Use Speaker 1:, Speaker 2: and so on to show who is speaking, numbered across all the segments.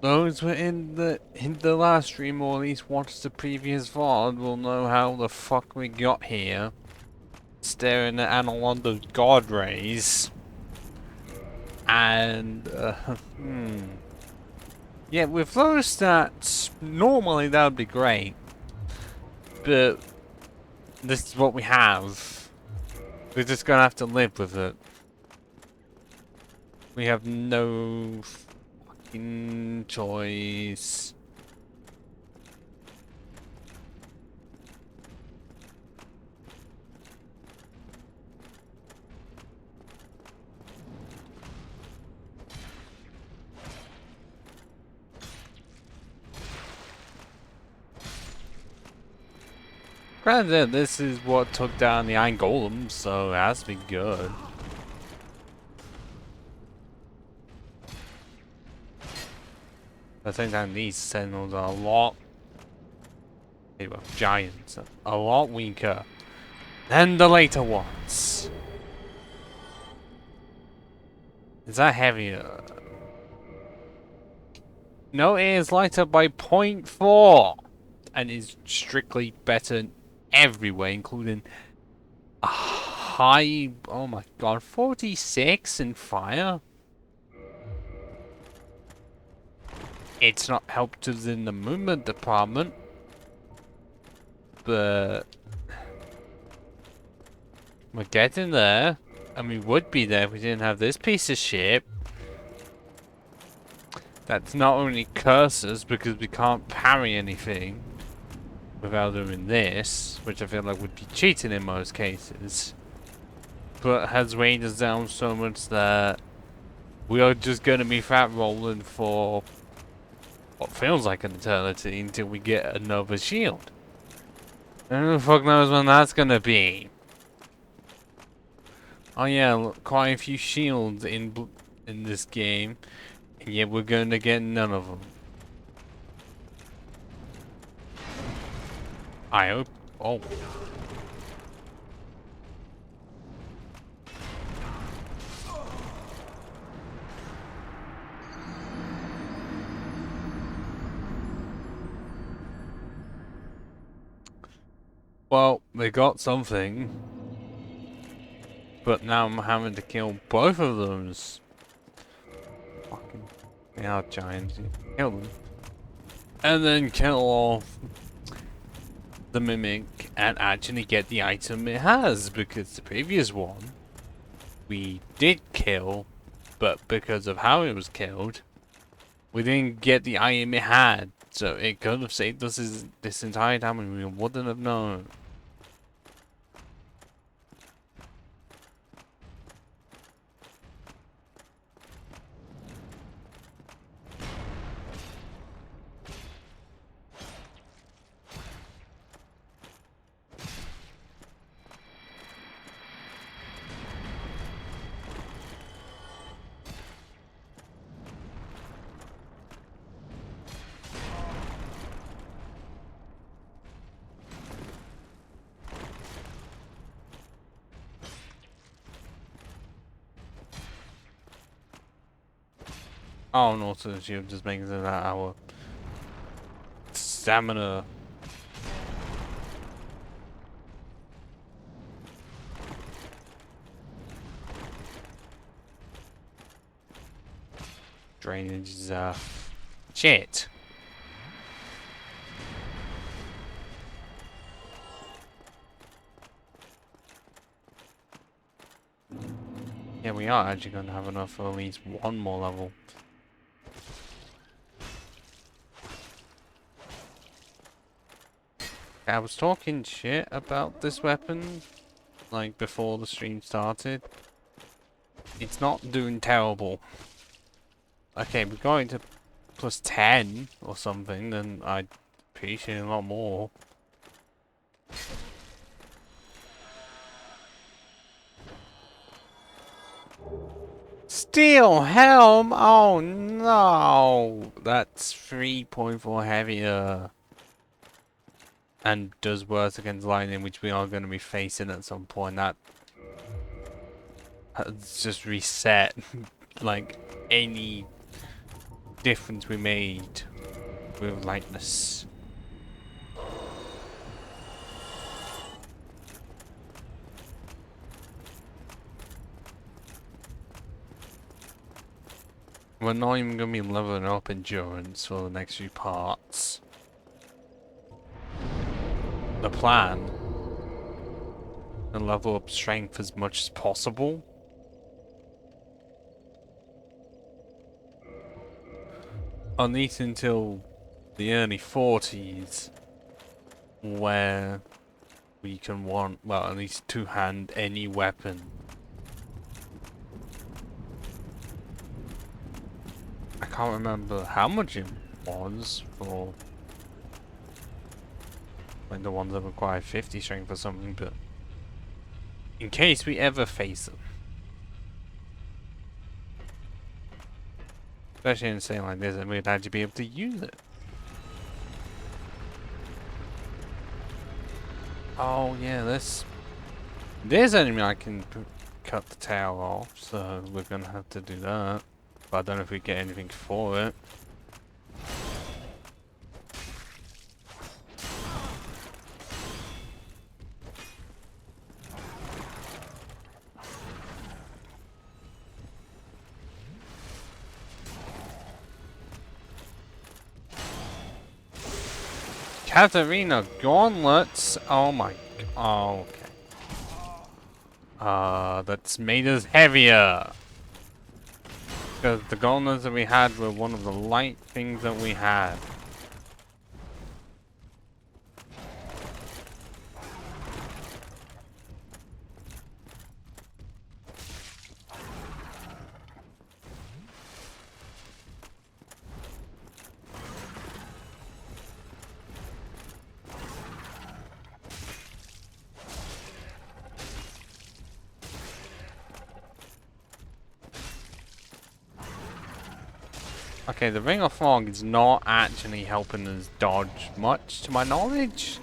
Speaker 1: Those were in the last stream, or at least watched the previous VOD, will know how the fuck we got here. Staring at analog god rays. And, yeah, with those stats, normally that would be great. But this is what we have. We're just gonna have to live with it. We have no fucking choice. Granted, this is what took down the Iron Golem, so it has to be good. I think that these Sentinels are a lot... well, giants, a lot weaker than the later ones. Is that heavier? No, it is lighter by 0.4 and is strictly better in every way, including a high, oh my god, 46 in fire. It's not helped us in the movement department, but we're getting there, and we would be there if we didn't have this piece of shit. That's not only curses because we can't parry anything without doing this, which I feel like would be cheating in most cases, but has weighed us down so much that we are just gonna be fat rolling for what feels like an eternity until we get another shield. And who the fuck knows when that's gonna be? Oh yeah, look, quite a few shields in this game, and yet we're gonna get none of them. I hope. Oh. Well, they got something. But now I'm having to kill both of those. Fucking. They are giants. Kill them. And then kill off the mimic and actually get the item it has. Because the previous one we did kill, but because of how it was killed, we didn't get the item it had. So it could have saved us this entire time and we wouldn't have known. Oh, and also the shield just makes it that our stamina. Drainage is shit. Yeah, we are actually going to have enough for at least one more level. I was talking shit about this weapon, like, before the stream started. It's not doing terrible. Okay, we're going to plus 10 or something, then I'd appreciate a lot more. Steel helm! Oh no! That's 3.4 heavier. And does worse against lightning, which we are going to be facing at some point. That has just reset like any difference we made with lightness. We're not even going to be leveling up endurance for the next few parts. The plan, and level up strength as much as possible. At least until the early 40s, where we can want, well, at least two-hand any weapon. I can't remember how much it was for like the ones that require 50 strength or something, but in case we ever face them. Especially in a state like this, and we'd actually be able to use it. Oh yeah, this enemy I can cut the tail off, so we're gonna have to do that. But I don't know if we get anything for it. Katarina gauntlets. Oh my. Oh, okay. That's made us heavier. Because the gauntlets that we had were one of the light things that we had. Okay, the Ring of Fog is not actually helping us dodge much, to my knowledge.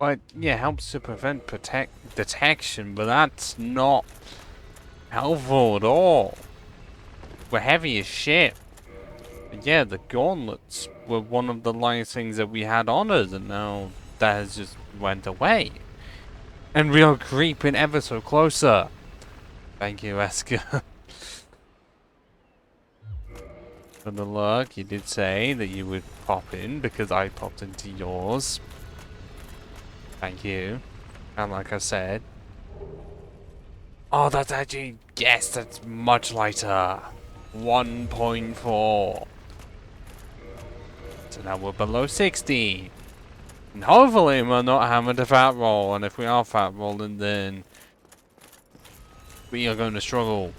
Speaker 1: But, yeah, helps to prevent detection, but that's not helpful at all. We're heavy as shit. But yeah, the gauntlets were one of the last things that we had on us, and now that has just went away. And we are creeping ever so closer. Thank you, Esker. For the luck, you did say that you would pop in because I popped into yours. Thank you. And like I said... Oh, that's actually... Yes, that's much lighter. 1.4. So now we're below 60. And hopefully we're not having to fat roll. And if we are fat rolling, then... we are going to struggle.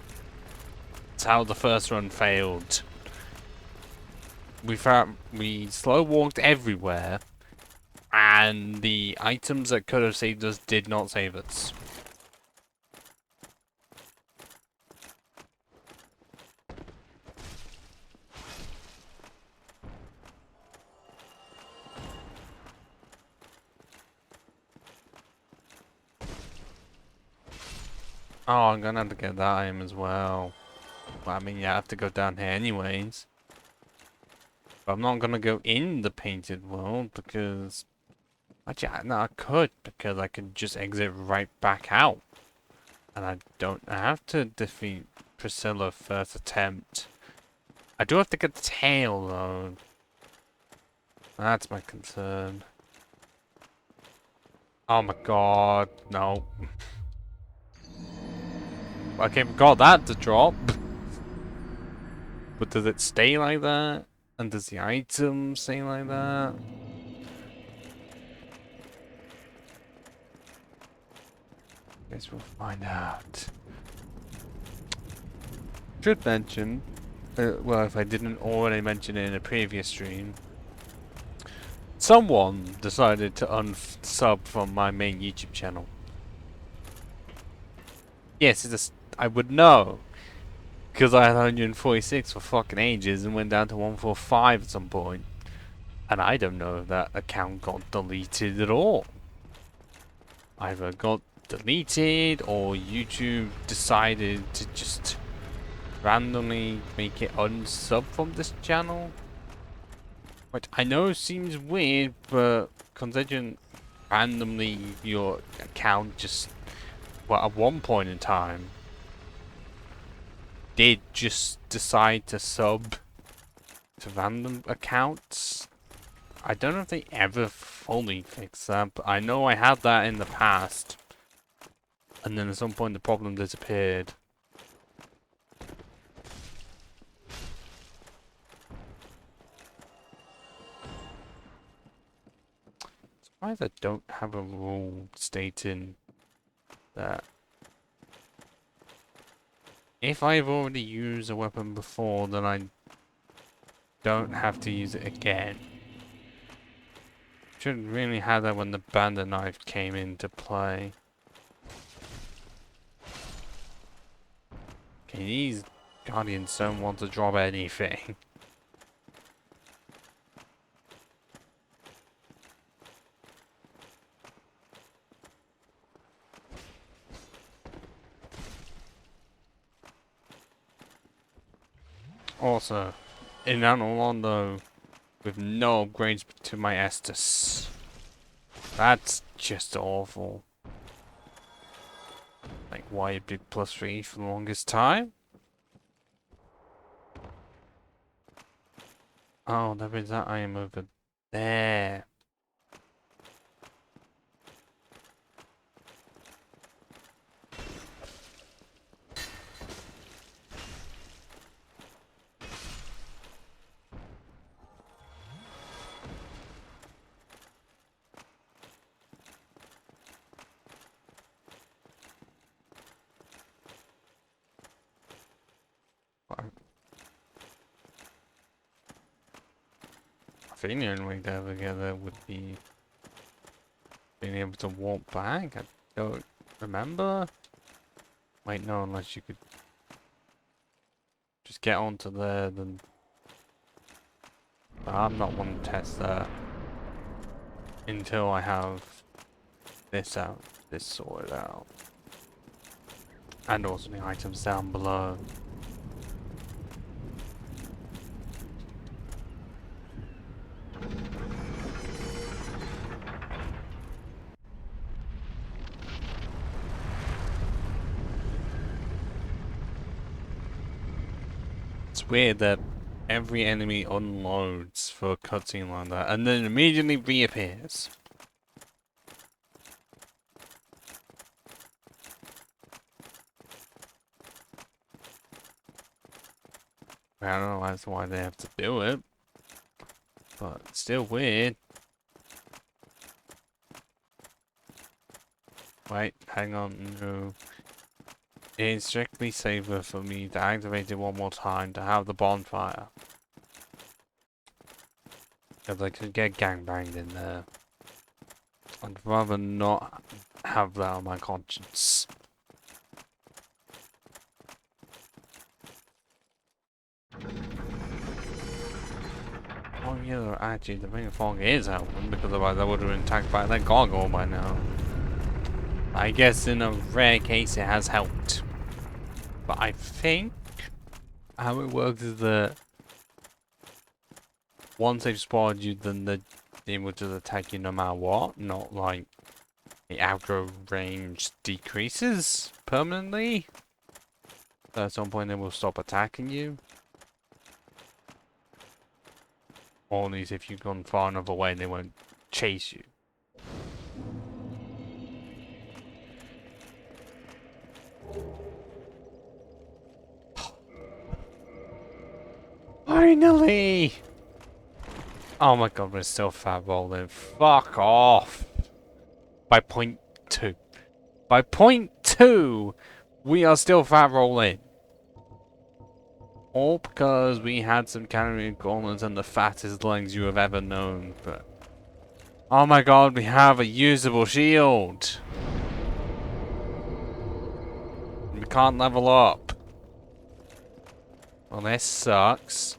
Speaker 1: That's how the first run failed. We slow walked everywhere, and the items that could have saved us did not save us. Oh, I'm gonna have to get that item as well. Well, I mean, yeah, I have to go down here anyways. But I'm not gonna go in the painted world because... Actually, no, I could, because I could just exit right back out. And I don't have to defeat Priscilla first attempt. I do have to get the tail, though. That's my concern. Oh my god, no. Okay, we got that to drop. But does it stay like that? And does the item stay like that? Guess we'll find out. Should mention, well, if I didn't already mention it in a previous stream, someone decided to unsub from my main YouTube channel. Yes, I would know. Because I had 146 for fucking ages and went down to 145 at some point. And I don't know if that account got deleted at all. Either got deleted or YouTube decided to just randomly make it unsub from this channel. Which I know seems weird, but considering randomly your account just, well, at one point in time, did just decide to sub to random accounts. I don't know if they ever fully fixed that, but I know I had that in the past. And then at some point the problem disappeared. Surprised I don't have a rule stating that if I've already used a weapon before, then I don't have to use it again. Shouldn't really have that when the bandit knife came into play. Okay, these guardians don't want to drop anything. Also, in Analondo, with no upgrades to my Estus. That's just awful. Like, why a big +3 for the longest time? Oh, there is that item over there. I think the only way to ever get there would be being able to walk back. I don't remember. Wait, no, unless you could just get onto there, then. But I'm not one to test that until I have this out, this sorted out. And also the items down below. It's weird that every enemy unloads for a cutscene like that and then immediately reappears. I don't know that's why they have to do it, but it's still weird. Wait, hang on, no. It's strictly safer for me to activate it one more time to have the bonfire. Because I could get gangbanged in there. I'd rather not have that on my conscience. Oh yeah, actually the ring of fog is helping, because otherwise I would have been attacked by that gargoyle by now. I guess in a rare case it has helped. But I think how it works is that once they've spotted you, then they're able to attack you no matter what. Not like the aggro range decreases permanently. So at some point they will stop attacking you. Or at least if you've gone far enough away, they won't chase you. Finally! Oh my god, we're still fat rolling. Fuck off! By .2. By .2, we are still fat rolling. All because we had some calorie gauntlets and the fattest legs you have ever known, but... Oh my god, we have a usable shield! We can't level up. Well, this sucks.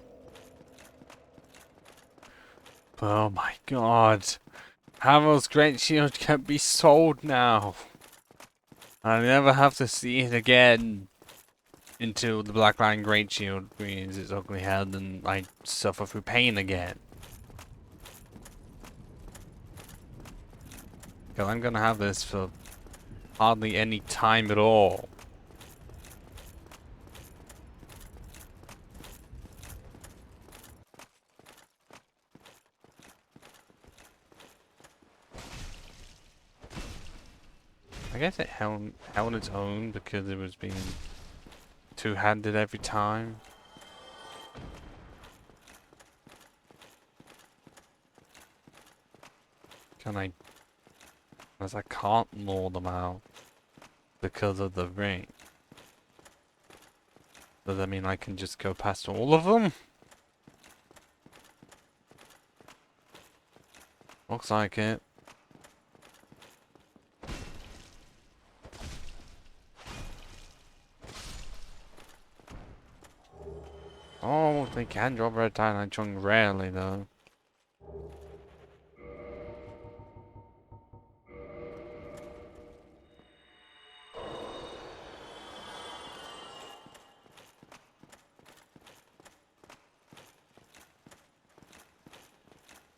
Speaker 1: Oh my god. Havel's great shield can be sold now. I never have to see it again until the Black Lion Great Shield rears its ugly head and I suffer through pain again. Because I'm gonna have this for hardly any time at all. I guess it held its own because it was being two-handed every time. Can I... As I can't lure them out because of the ring. Does that mean I can just go past all of them? Looks like it. Oh, they can drop red Titanite chunk rarely though.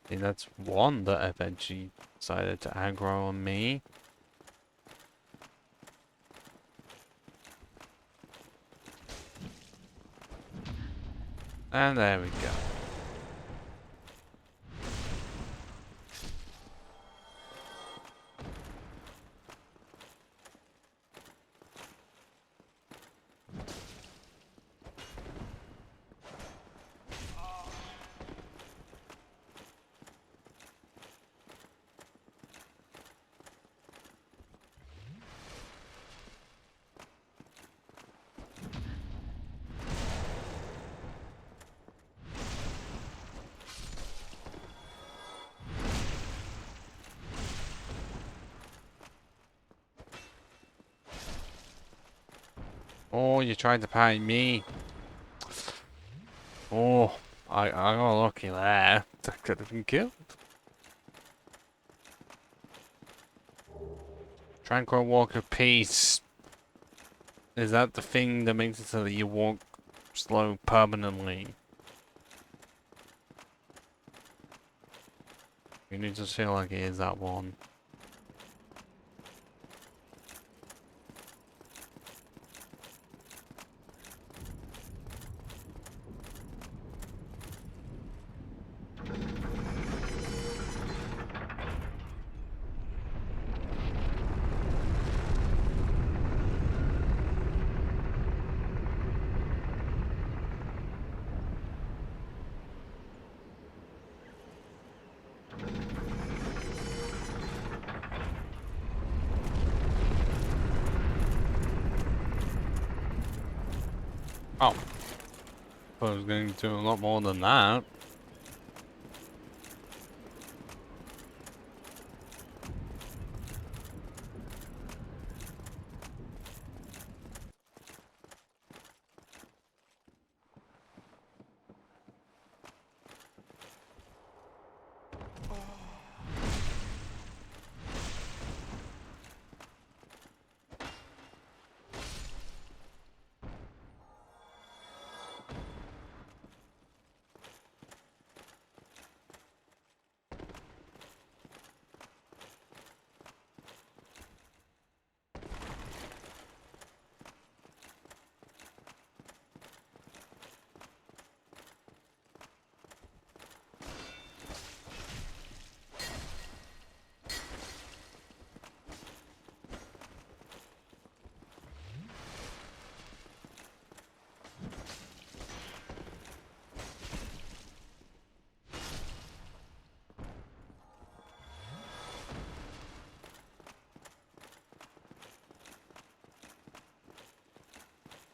Speaker 1: See, that's one that eventually decided to aggro on me. And there we go. Oh, you tried to pay me. Oh, I got lucky there. That could have been killed. Tranquil walk of peace. Is that the thing that makes it so that you walk slow permanently? You need to feel like it is that one. Oh. I was going to do a lot more than that.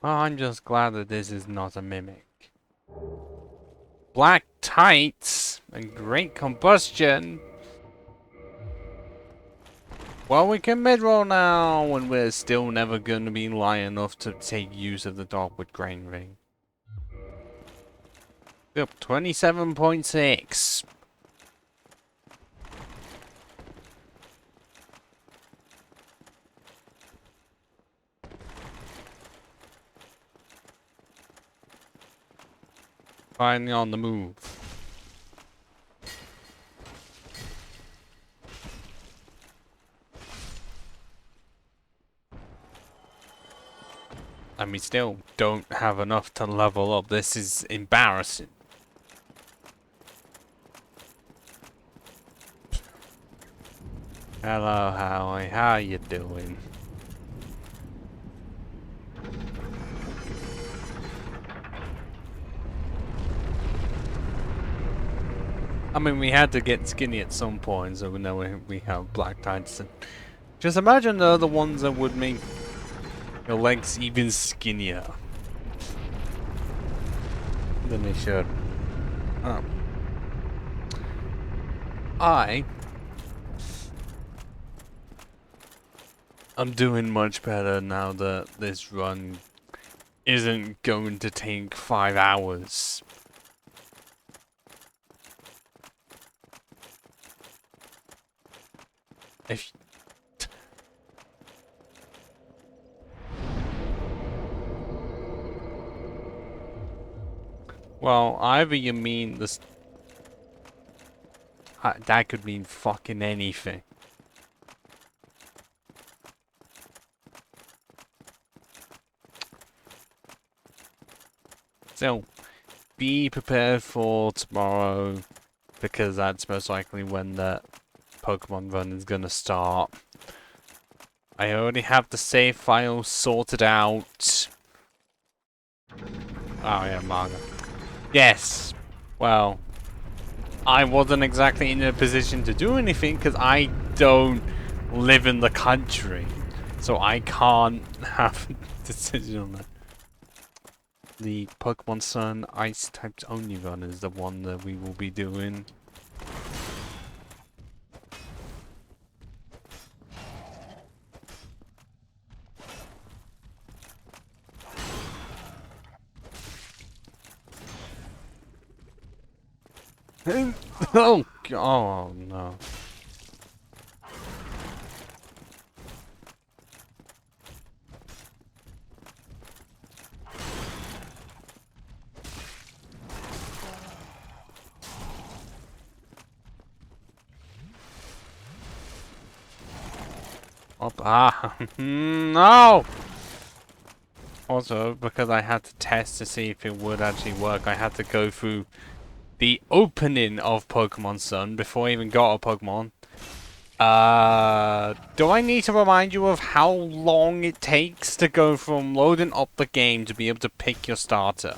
Speaker 1: Well, I'm just glad that this is not a mimic. Black tights and great combustion. Well, we can mid-roll now, and we're still never going to be lying enough to take use of the Darkwood Grain Ring. Yep, 27.6. Finally on the move. And we still don't have enough to level up. This is embarrassing. Hello, Howie. How you doing? I mean, we had to get skinny at some point, so we know we have black tights. Just imagine the other ones that would make your legs even skinnier than they should. I'm doing much better now that this run isn't going to take 5 hours. If well, either you mean this, that could mean fucking anything. So, be prepared for tomorrow, because that's most likely when the Pokemon run is gonna start. I already have the save file sorted out. Oh yeah, manga. Yes. Well, I wasn't exactly in a position to do anything because I don't live in the country. So I can't have a decision on that. The Pokemon Sun Ice types only run is the one that we will be doing. Oh, oh no. No! Also, because I had to test to see if it would actually work, I had to go through the opening of Pokemon Sun before I even got a Pokemon. Do I need to remind you of how long it takes to go from loading up the game to be able to pick your starter?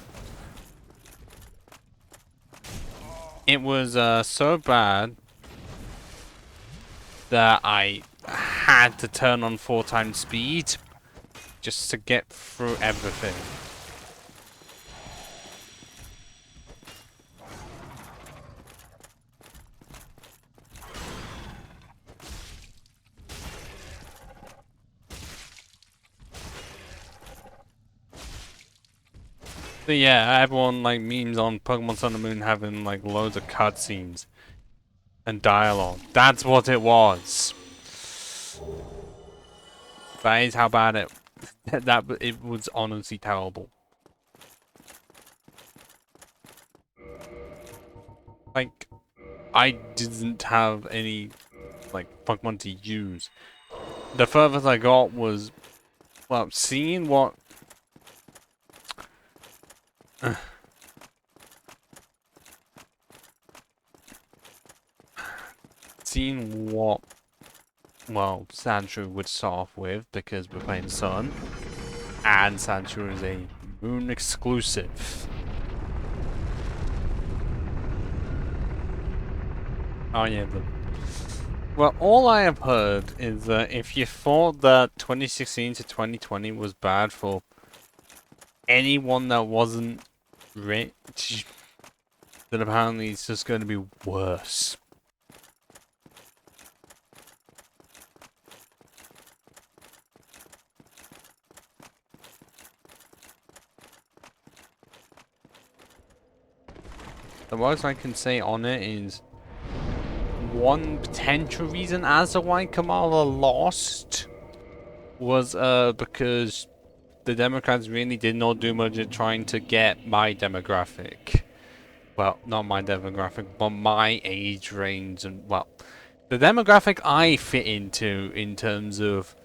Speaker 1: It was so bad that I had to turn on 4 times speed just to get through everything. So yeah, everyone like memes on Pokemon Sun and Moon having like loads of cutscenes and dialogue. That's what it was. That is how bad it was honestly terrible. Like, I didn't have any like Pokemon to use. The furthest I got was, well, seeing what well, Sandshrew would start off with, because we're playing Sun, and Sandshrew is a Moon exclusive. Oh yeah, well, all I have heard is that if you thought that 2016 to 2020 was bad for anyone that wasn't rich, then apparently it's just going to be worse. The most I can say on it is one potential reason as to why Kamala lost was because the Democrats really did not do much at trying to get my demographic. well, not my demographic, but my age range, and well, the demographic I fit into in terms of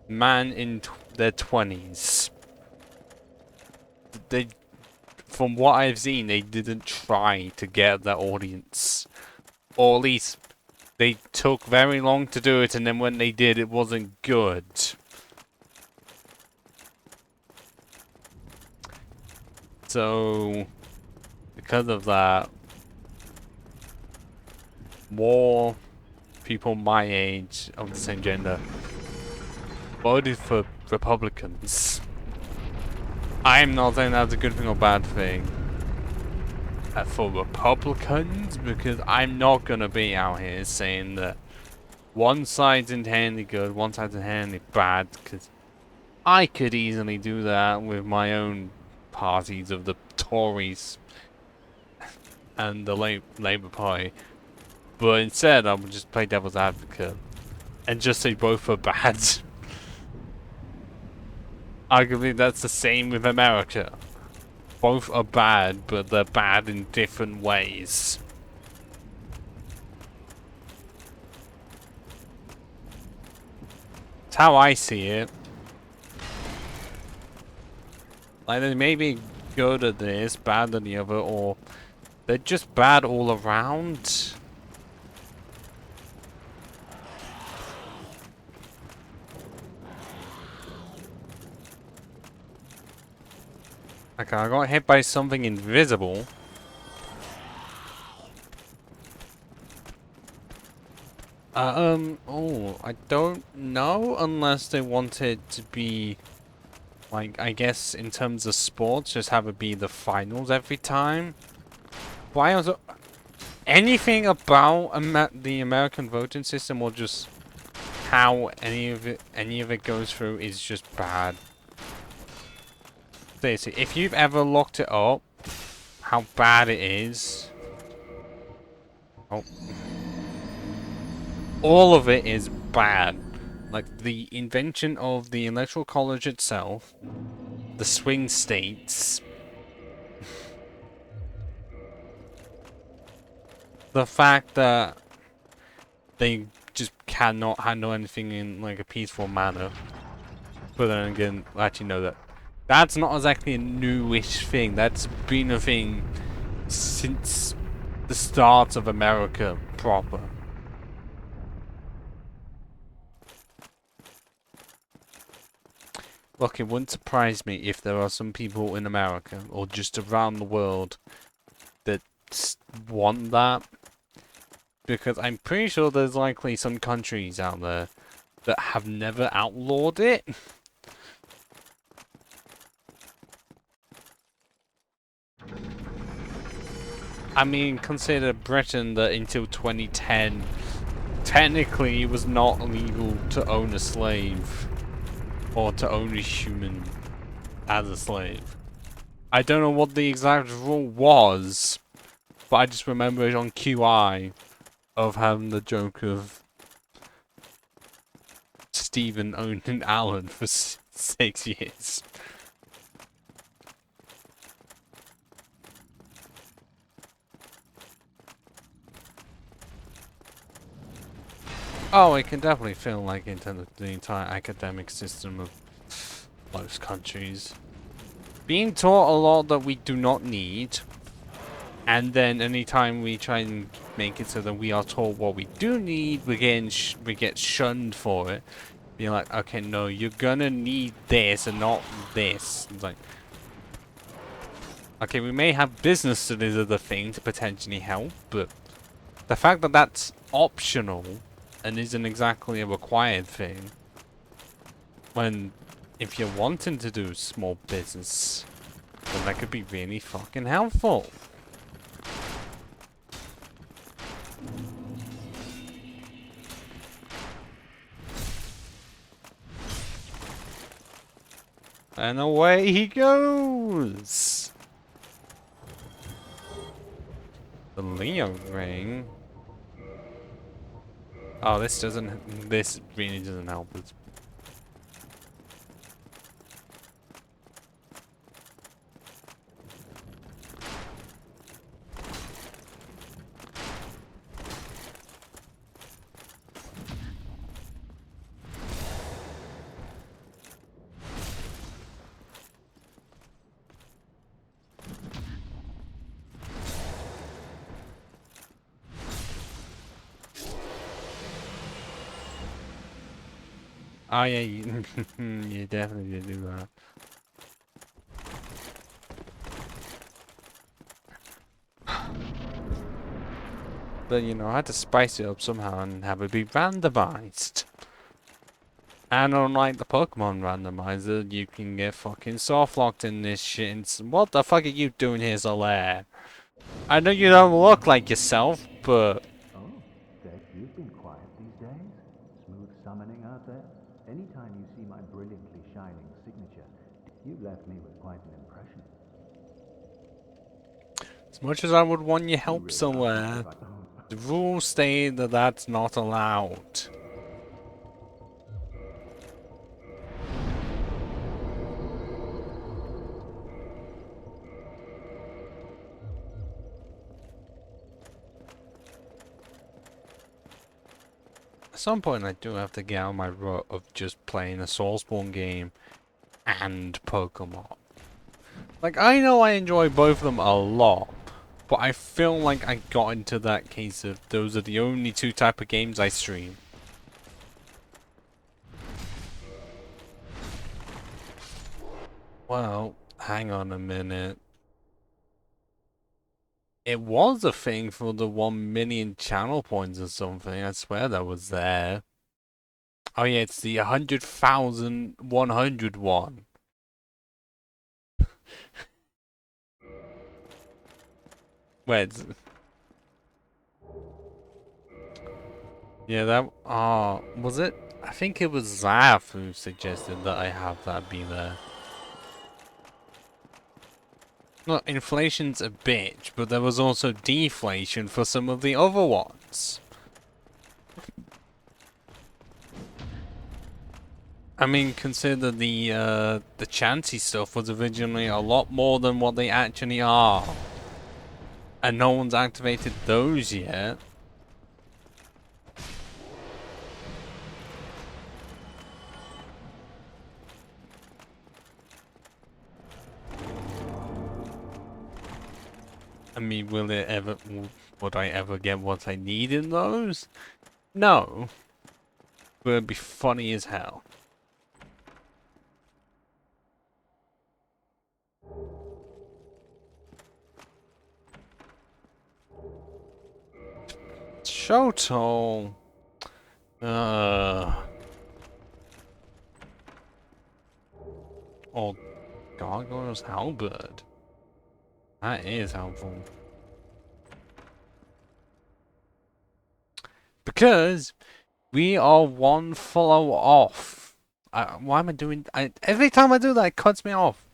Speaker 1: man in their 20s. They, from what I've seen, they didn't try to get that audience, or at least they took very long to do it, and then when they did, it wasn't good. So, because of that, more people my age of the same gender voted for Republicans. I'm not saying that's a good thing or bad thing for Republicans, because I'm not gonna be out here saying that one side's inherently good, one side's inherently bad, because I could easily do that with my own parties of the Tories and the Labour Party. But instead, I would just play devil's advocate and just say both are bad. Arguably, that's the same with America. Both are bad, but they're bad in different ways. That's how I see it. Like, they may be good at this, bad at the other, or they're just bad all around. Okay, I got hit by something invisible. Oh, I don't know, unless they want it to be, like, I guess in terms of sports, just have it be the finals every time. Why also, anything about the American voting system, or just how any of it goes through, is just bad. Seriously, if you've ever looked it up, how bad it is. Oh. All of it is bad. Like, the invention of the Electoral College itself, the swing states, the fact that they just cannot handle anything in, like, a peaceful manner. But then again, actually no, that's not exactly a newish thing. That's been a thing since the start of America proper. Look, it wouldn't surprise me if there are some people in America, or just around the world, that want that. Because I'm pretty sure there's likely some countries out there that have never outlawed it. I mean, consider Britain, that until 2010, technically it was not illegal to own a slave, or to own a human as a slave. I don't know what the exact rule was, but I just remember it on QI of having the joke of Stephen owning Alan for 6 years. Oh, it can definitely feel like into the entire academic system of most countries. Being taught a lot that we do not need, and then anytime we try and make it so that we are taught what we do need, we get shunned for it. Being like, okay, no, you're gonna need this and not this. It's like, okay, we may have business studies as a thing to potentially help, but the fact that that's optional and isn't exactly a required thing, when if you're wanting to do small business, then that could be really fucking helpful. And away he goes! The Leo ring? Oh, this really doesn't help us. Oh yeah, you, you definitely did do that. But you know, I had to spice it up somehow and have it be randomized. And unlike the Pokemon randomiser, you can get fucking soft locked in this shit. And what the fuck are you doing here, Solaire? I know you don't look like yourself, but
Speaker 2: Oh, Deck, you've been quiet these days. Smooth summoning out there. Anytime you see my brilliantly shining signature, you've left me with quite an impression.
Speaker 1: as much as I would want your
Speaker 2: You
Speaker 1: help,
Speaker 2: really are quite
Speaker 1: Solaire, the rules state that that's not allowed. At some point, I do have to get out of my rut of just playing a soulsborne game and Pokemon. Like, I know I enjoy both of them a lot, but I feel like I got into that case of those are the only two type of games I stream. Well, hang on a minute. It was a thing for the 1 million channel points or something. I swear that was there. Oh yeah, it's the 100,100 one. Wait. Yeah, that. Was it? I think it was Zaf who suggested that I have that be there. Look, inflation's a bitch, but there was also deflation for some of the other ones. I mean, consider the chancy stuff was originally a lot more than what they actually are. And no one's activated those yet. I mean, would I ever get what I need in those? No. But it'd be funny as hell. Shoto. Or Gargoyle's Halberd. That is helpful. Because we are one follow off. Why am I doing... every time I do that, it cuts me off.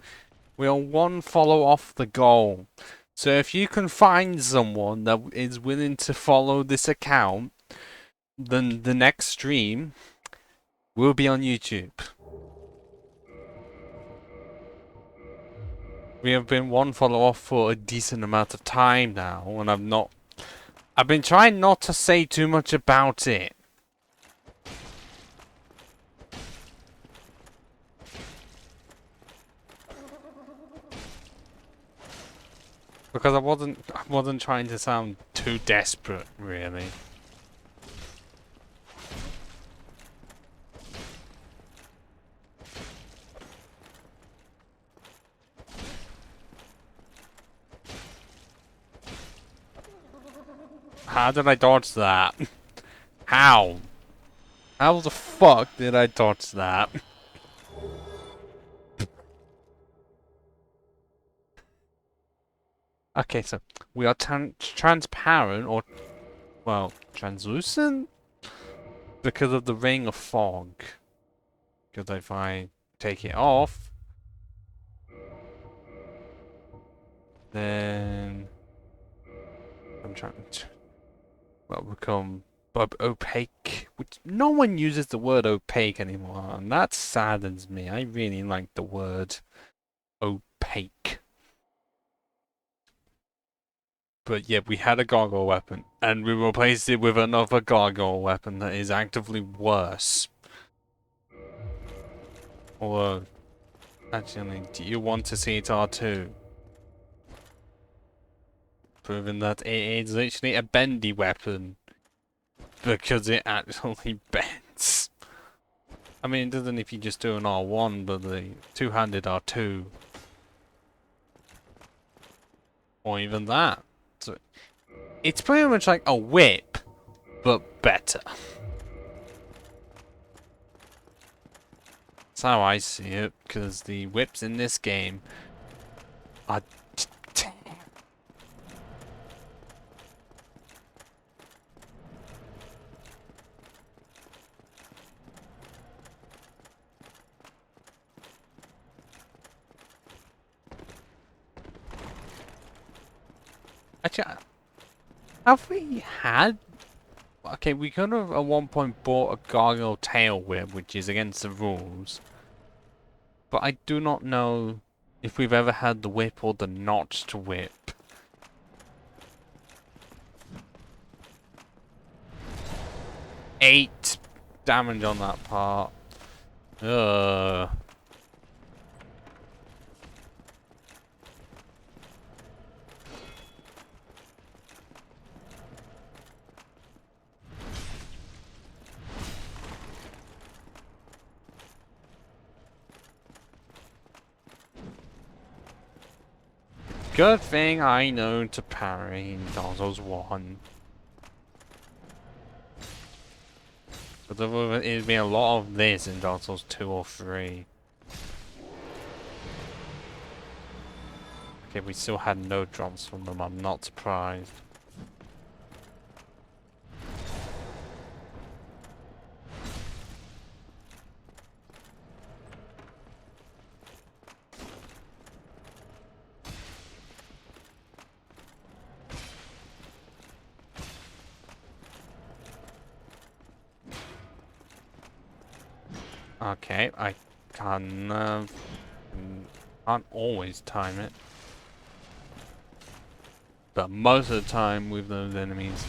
Speaker 1: We are one follow off the goal. So if you can find someone that is willing to follow this account, then the next stream will be on YouTube. We have been one follow off for a decent amount of time now, and I've been trying not to say too much about it. Because I wasn't trying to sound too desperate, really. How did I dodge that? How? How the fuck did I dodge that? Okay, so we are transparent, or, well, translucent? Because of the ring of fog. Because if I take it off, then I'm trying to, well, become opaque. Which no one uses the word opaque anymore, and that saddens me. I really like the word opaque. But yeah, we had a gargoyle weapon, and we replaced it with another gargoyle weapon that is actively worse. Although, actually, do you want to see it R2? Proving that it is literally a bendy weapon. Because it actually bends. I mean, it doesn't if you just do an R1, but the two-handed R2. Or even that. So it's pretty much like a whip, but better. That's how I see it, because the whips in this game are actually, have we had... Okay, we could have at one point bought a gargoyle tail whip, which is against the rules. But I do not know if we've ever had the whip or the notched whip. Eight damage on that part. Ugh. Good thing I know to parry in Dark Souls 1. But there would be a lot of this in Dark Souls 2 or 3. Okay, we still had no drops from them, I'm not surprised. Okay, I can't always time it. But most of the time with those enemies.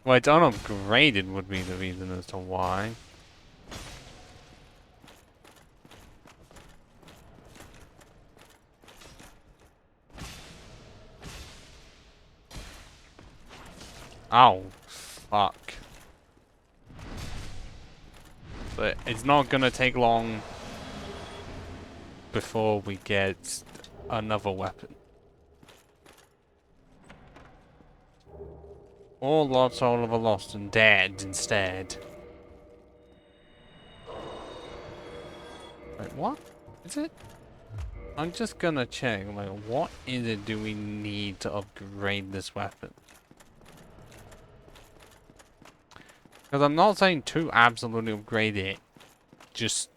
Speaker 1: Well, it's unupgraded would be the reason as to why. Oh, fuck. But it's not gonna take long before we get another weapon. Or Lost Soul of a Lost and Dead instead. Wait, what? Is it? I'm just gonna check, like, what is it do we need to upgrade this weapon? Because I'm not saying to absolutely upgrade it. Just,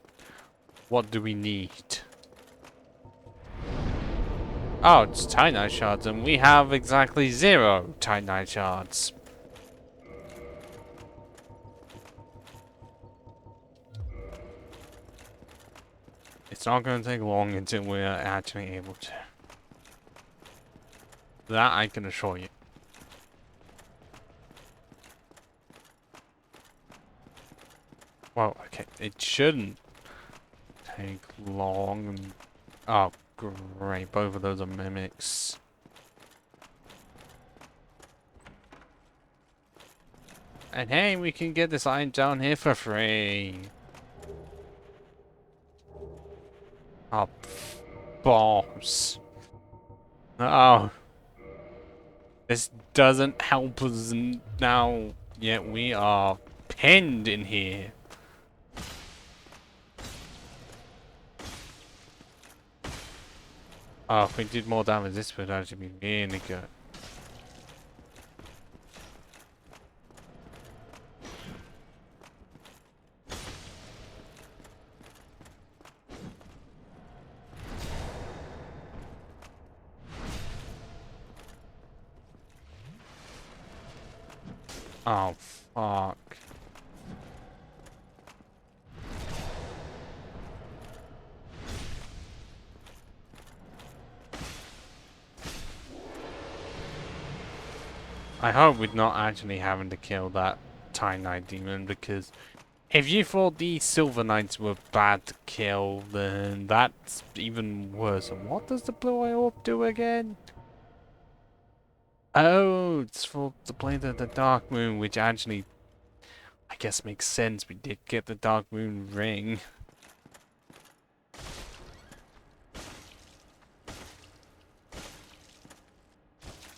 Speaker 1: what do we need? Oh, it's Titanite shards, and we have exactly 0 Titanite shards. It's not going to take long until we're actually able to. That I can assure you. Well, okay, it shouldn't take long. Oh, great, both of those are mimics. And hey, we can get this item down here for free. Oh, bombs. Oh. This doesn't help us now, yet we are pinned in here. Oh, if we did more damage, this would actually be really good. Oh, fuck. I hope we're not actually having to kill that Titanite demon, because if you thought these Silver Knights were bad to kill, then that's even worse. And what does the blue eye orb do again? Oh, it's for the Blade of the Dark Moon, which actually I guess makes sense. We did get the Dark Moon ring.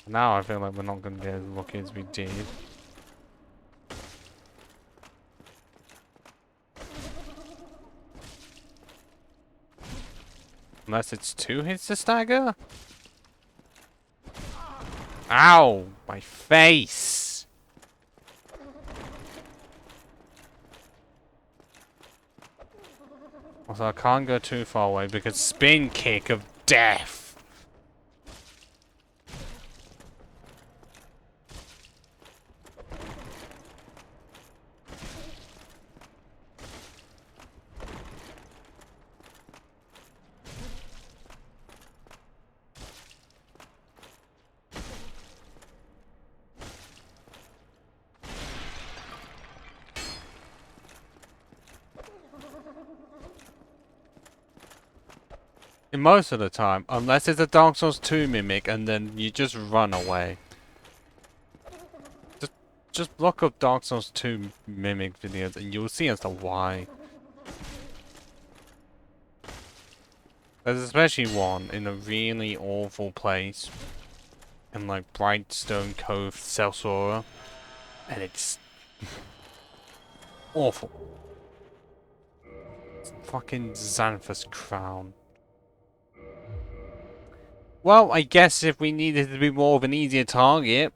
Speaker 1: Now I feel like we're not going to get as lucky as we did. Unless it's 2 hits to stagger? Ow! My face! Also, I can't go too far away because spin kick of death! Most of the time, unless it's a Dark Souls 2 mimic, and then you just run away. Just look up Dark Souls 2 mimic videos and you'll see as to why. There's especially one in a really awful place. In like Brightstone Cove, Celsora. And it's awful. It's fucking Xanthus Crown. Well, I guess if we needed to be more of an easier target.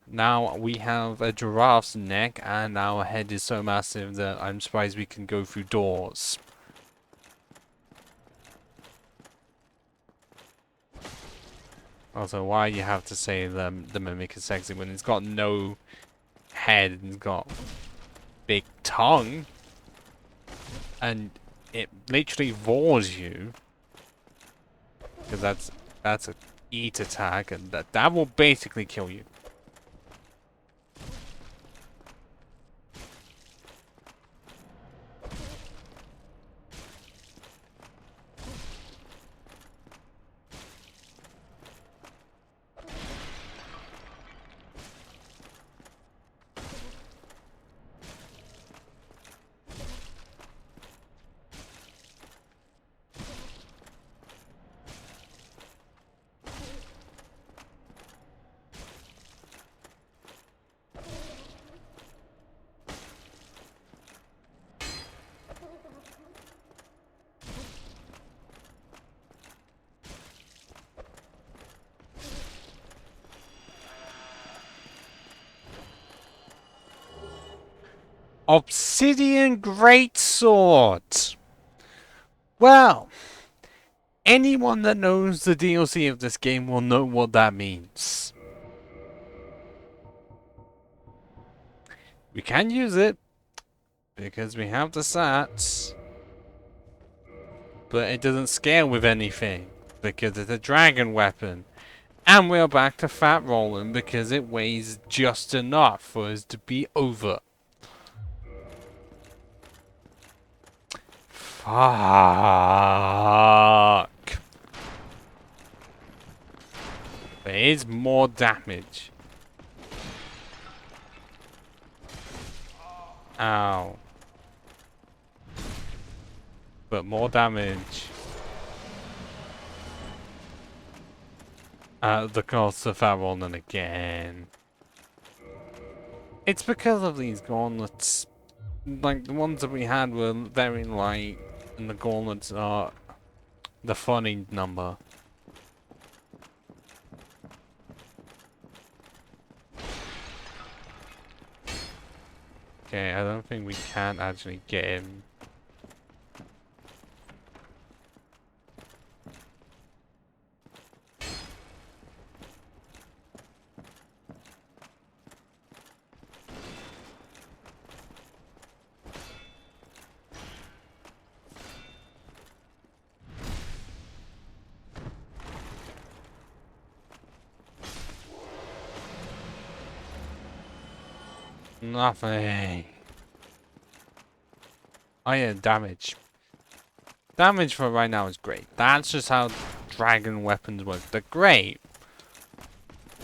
Speaker 1: Now we have a giraffe's neck and our head is so massive that I'm surprised we can go through doors. Also, why you have to say the mimic is sexy when it's got no head and it's got big tongue and it literally roars you because that's a eat attack and that will basically kill you. Obsidian Greatsword! Well, anyone that knows the DLC of this game will know what that means. We can use it, because we have the sats, but it doesn't scale with anything, because it's a dragon weapon. And we're back to fat rolling, because it weighs just enough for us to be over. Fuck. There is more damage. Ow. But more damage. The cost of fat rolling again. It's because of these gauntlets. Like, the ones that we had were very light, and the gauntlets are the funny number. Okay, I don't think we can actually get him. Nothing. Oh yeah, damage. Damage for right now is great. That's just how dragon weapons work. They're great.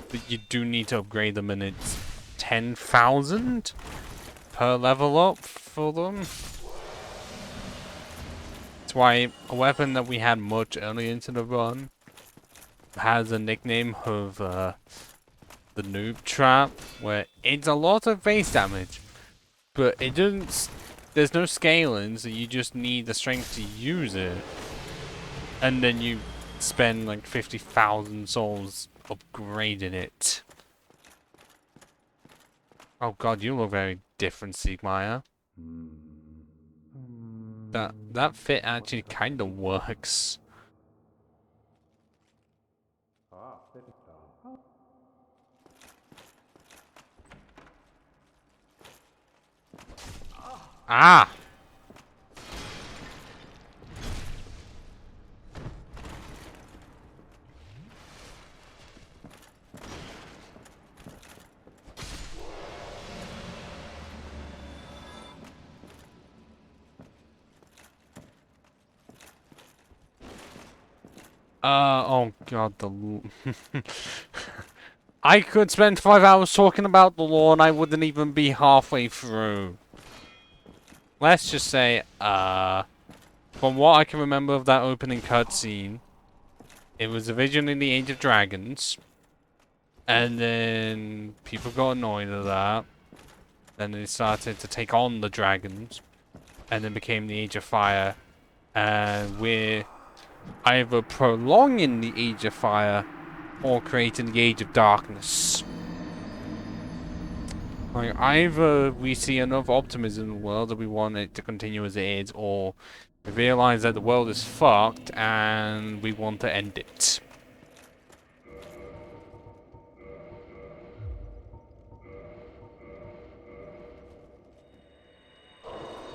Speaker 1: But you do need to upgrade them and it's 10,000? per level up for them. That's why a weapon that we had much earlier into the run has a nickname of the noob trap, where it's a lot of base damage, but it doesn't. There's no scaling, so you just need the strength to use it, and then you spend like 50,000 souls upgrading it. Oh god, you look very different, Siegmeyer. That fit actually kind of works. Ah! Oh god, I could spend 5 hours talking about the lore and I wouldn't even be halfway through. Let's just say, from what I can remember of that opening cutscene, it was originally the Age of Dragons, and then people got annoyed at that, then they started to take on the dragons, and then became the Age of Fire, and we're either prolonging the Age of Fire or creating the Age of Darkness. Like, either we see enough optimism in the world that we want it to continue as it is, or we realize that the world is fucked and we want to end it.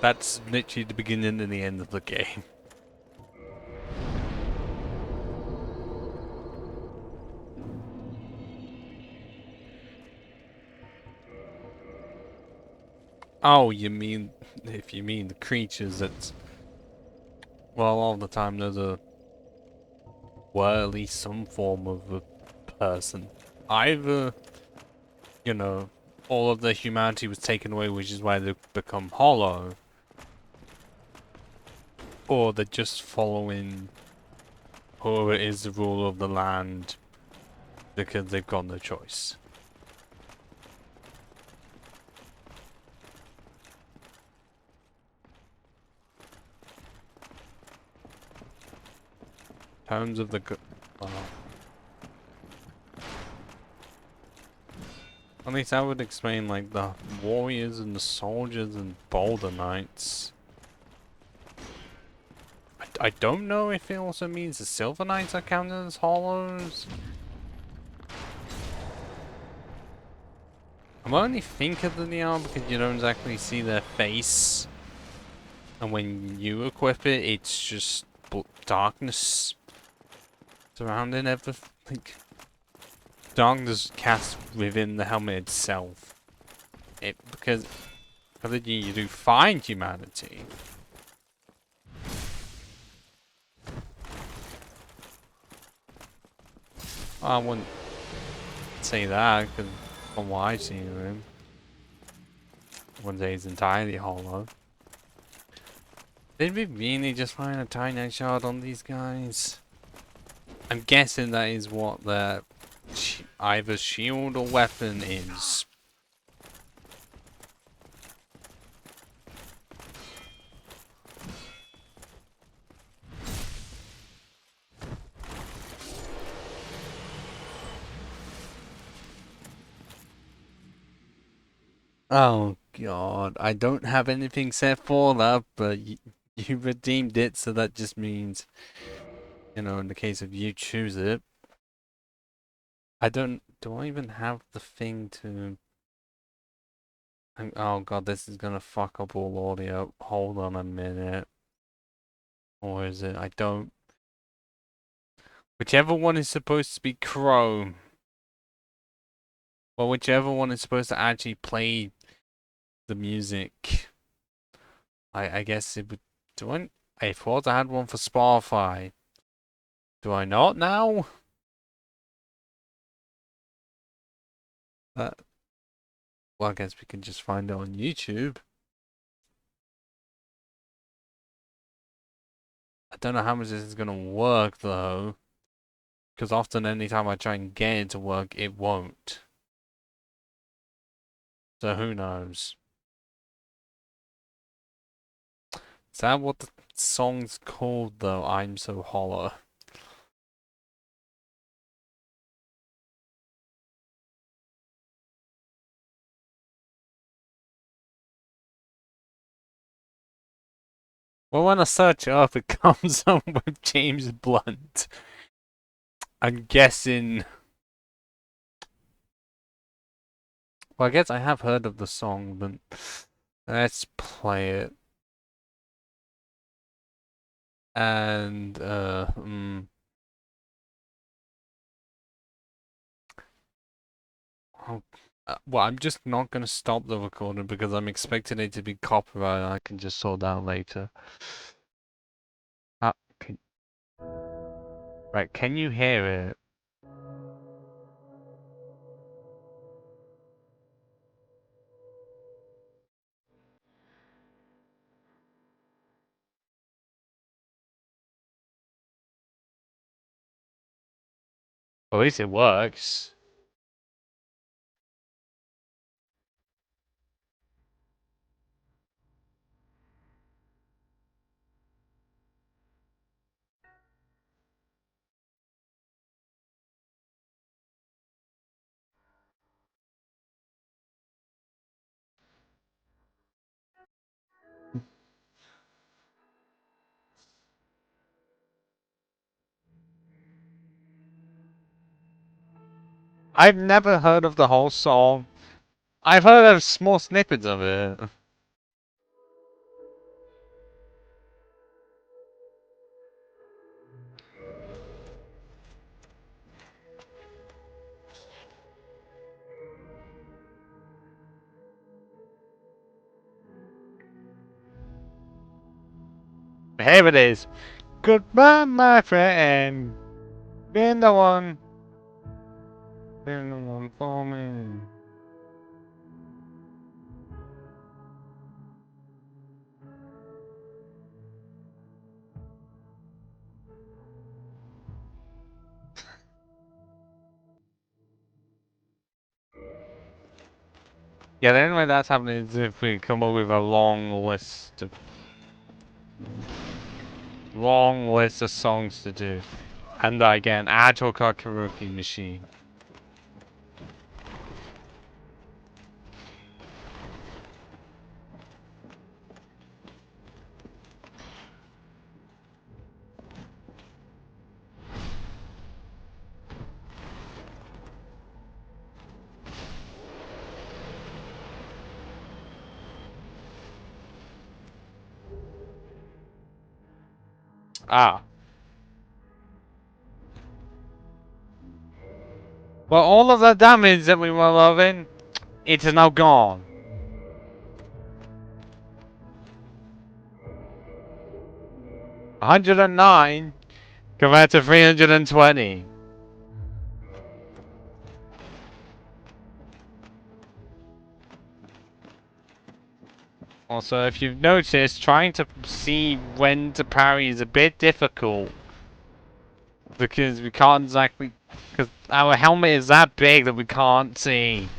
Speaker 1: That's literally the beginning and the end of the game. Oh, you mean, if you mean the creatures that, well, all the time there's a, well, at least some form of a person. Either, you know, all of their humanity was taken away, which is why they've become hollow, or they're just following whoever is the ruler of the land because they've got no choice. Tones of the at least I would explain like the warriors and the soldiers and boulder knights. I don't know if it also means the silver knights are counted as hollows. I'm only thinking that they are because you don't exactly see their face, and when you equip it, it's just darkness surrounding everything. Darkness cast within the helmet itself. Because you do find humanity. I wouldn't say that, because from what I've seen of him, I wouldn't say he's entirely hollow. Did we really just find a tiny shard on these guys? I'm guessing that is what their either shield or weapon is. Oh god, I don't have anything set for that, but you redeemed it, so that just means, you know, in the case of you choose it. Do I even have the thing to... oh god, this is gonna fuck up all audio. Hold on a minute. Or is it? I don't... Whichever one is supposed to be Chrome. Well, whichever one is supposed to actually play the music. I guess it would... Do I thought I had one for Spotify. Do I not now? That Well, I guess we can just find it on YouTube. I don't know how much this is gonna work though. Because often anytime I try and get it to work, it won't. So who knows? Is that what the song's called though? I'm so hollow. Well, when I search it up, it comes up with James Blunt. I'm guessing. Well, I guess I have heard of the song, but let's play it. And oh, well, I'm just not gonna stop the recording because I'm expecting it to be copyrighted. I can just sort that out later. Can, right? Can you hear it? Well, at least it works. I've never heard of the whole song. I've heard of small snippets of it. Here it is. Goodbye, my friend. Been the one. Been the one for me. Yeah, the only way that's happening is if we come up with a long list of songs to do. And I get an actual karaoke machine. Ah. Well, all of the damage that we were loving, it is now gone. 109 compared to 320. Also, if you've noticed, trying to see when to parry is a bit difficult. Because we can't exactly... Because our helmet is that big that we can't see.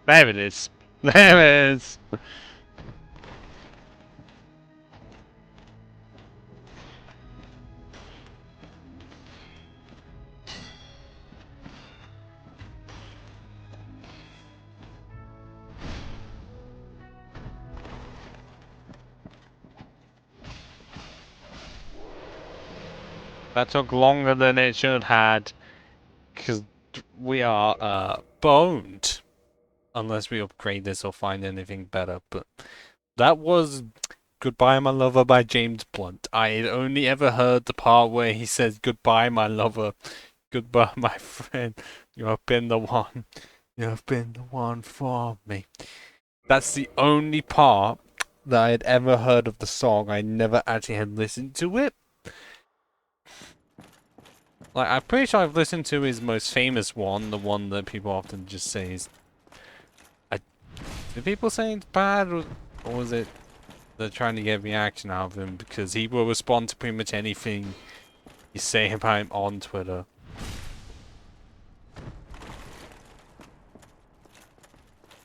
Speaker 1: There it is. There it is. That took longer than it should had, because we are boned. Unless we upgrade this or find anything better, but that was Goodbye My Lover by James Blunt. I had only ever heard the part where he says goodbye my lover, goodbye my friend, you have been the one, you have been the one for me. That's the only part that I had ever heard of the song. I never actually had listened to it. Like, I'm pretty sure I've listened to his most famous one, the one that people often just say is... Do people say it's bad, or was it they're trying to get reaction out of him because he will respond to pretty much anything you say about him on Twitter?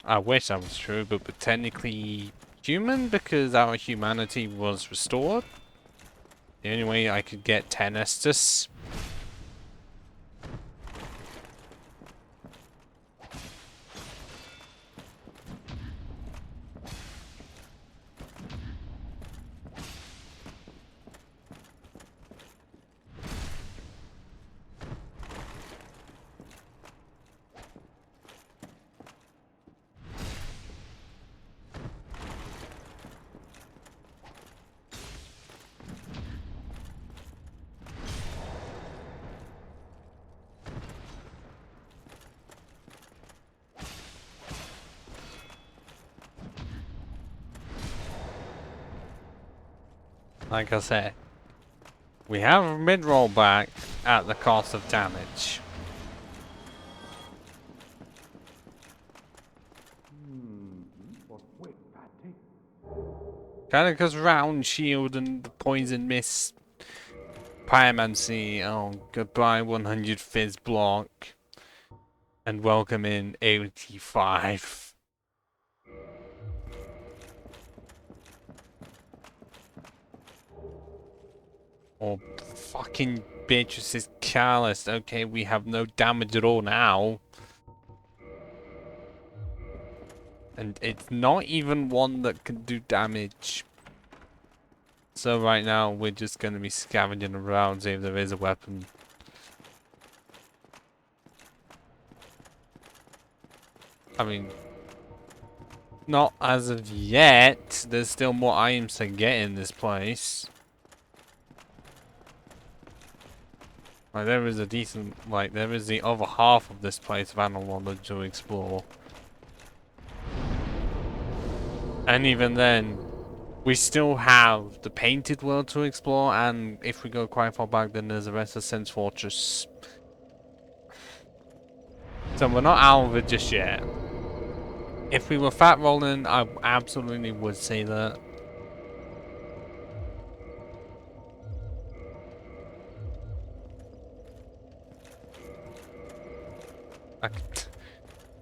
Speaker 1: I wish that was true, but we're technically human because our humanity was restored. The only way I could get 10 Estus. Like I said, we have a mid-roll back at the cost of damage. Kinda because round shield and the poison mist, pyromancy, oh goodbye 100 fizz block, and welcome in 85. Oh, fucking Beatrice's Callous. Okay, we have no damage at all now. And it's not even one that can do damage. So right now, we're just going to be scavenging around, see if there is a weapon. I mean, not as of yet. There's still more items to get in this place. Like, there is a decent, like, there is the other half of this place of animal to explore. And even then, we still have the painted world to explore, and if we go quite far back, then there's the rest of Sense Fortress. So we're not out of it just yet. If we were fat rolling, I absolutely would say that.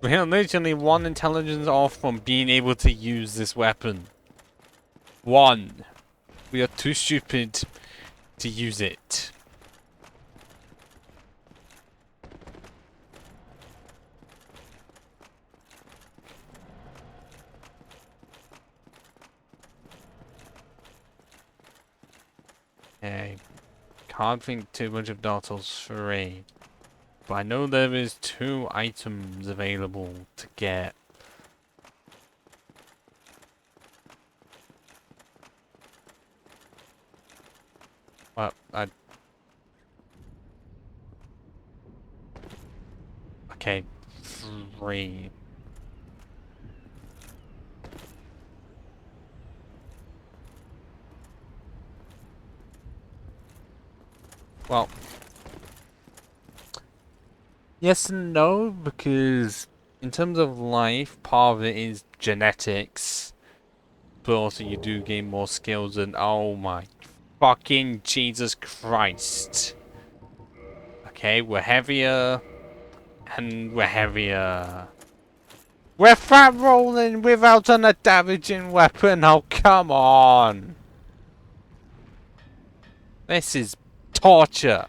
Speaker 1: We are literally one intelligence off from being able to use this weapon. One. We are too stupid to use it. Okay. Can't think too much of Dartle's 3. But I know there is 2 items available to get. Well, okay, 3. Well, yes and no, because in terms of life, part of it is genetics, but also you do gain more skills, and oh my fucking Jesus Christ. Okay, we're heavier, and we're heavier. We're fat rolling without an damaging weapon, oh come on! This is torture.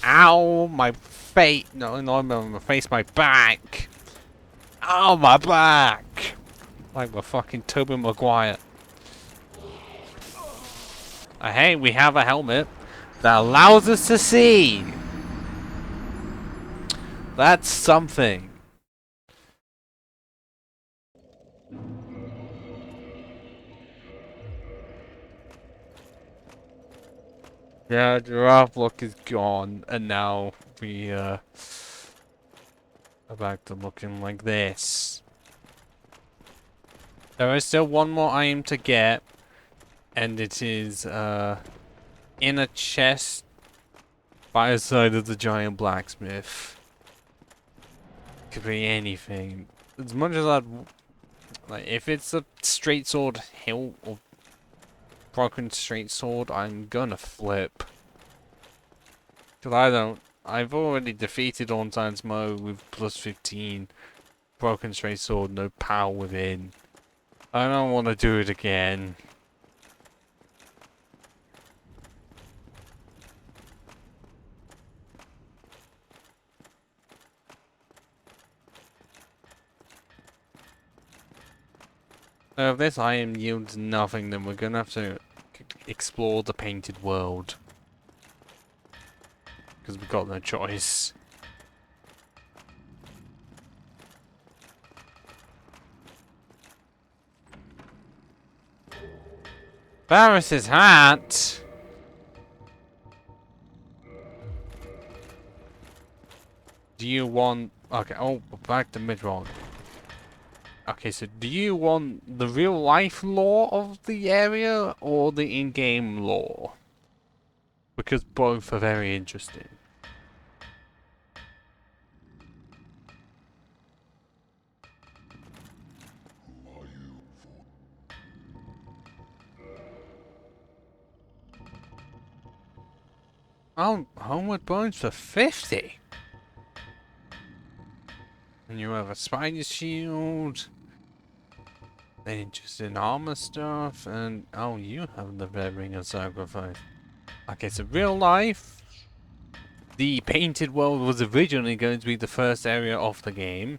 Speaker 1: Ow, my face. No, my face, my back. Ow, my back. Like we're fucking Tobey Maguire. Hey, we have a helmet that allows us to see. That's something. Yeah, giraffe look is gone, and now we are back to looking like this. There is still one more item to get, and it is in a chest by the side of the giant blacksmith. Could be anything. As much as I'd like, if it's a straight sword hilt or broken straight sword, I'm gonna flip. Cause I've already defeated on Science mode with plus 15. Broken straight sword, no power within. I don't want to do it again. So if this item yields nothing, then we're gonna have to explore the painted world. Because we've got no choice. Barris's hat! Do you want... Okay, oh, back to mid-roll. Okay, so do you want the real-life lore of the area or the in-game lore? Because both are very interesting. Oh, Homeward Bones for 50! And you have a spider shield. Then interested in armor stuff, and oh, you have the red ring of sacrifice. Okay, so real life, the painted world was originally going to be the first area of the game,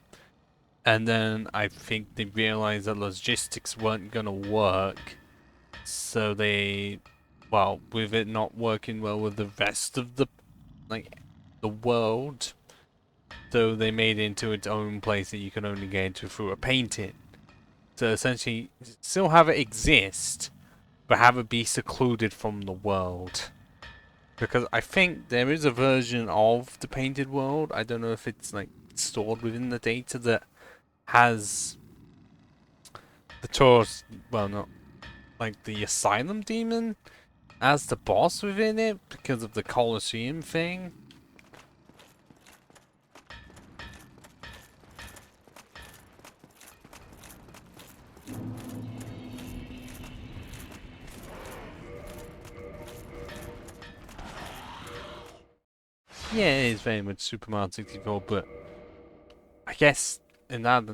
Speaker 1: and then I think they realized that logistics weren't gonna work, so they, well, with it not working well with the rest of the, like, the world, so they made it into its own place that you can only get into through a painting. To essentially still have it exist, but have it be secluded from the world. Because I think there is a version of the painted world, I don't know if it's like stored within the data, that has the Taurus, well, not like the Asylum Demon as the boss within it because of the Colosseum thing. Yeah, it is very much Super Mario 64, but I guess in that,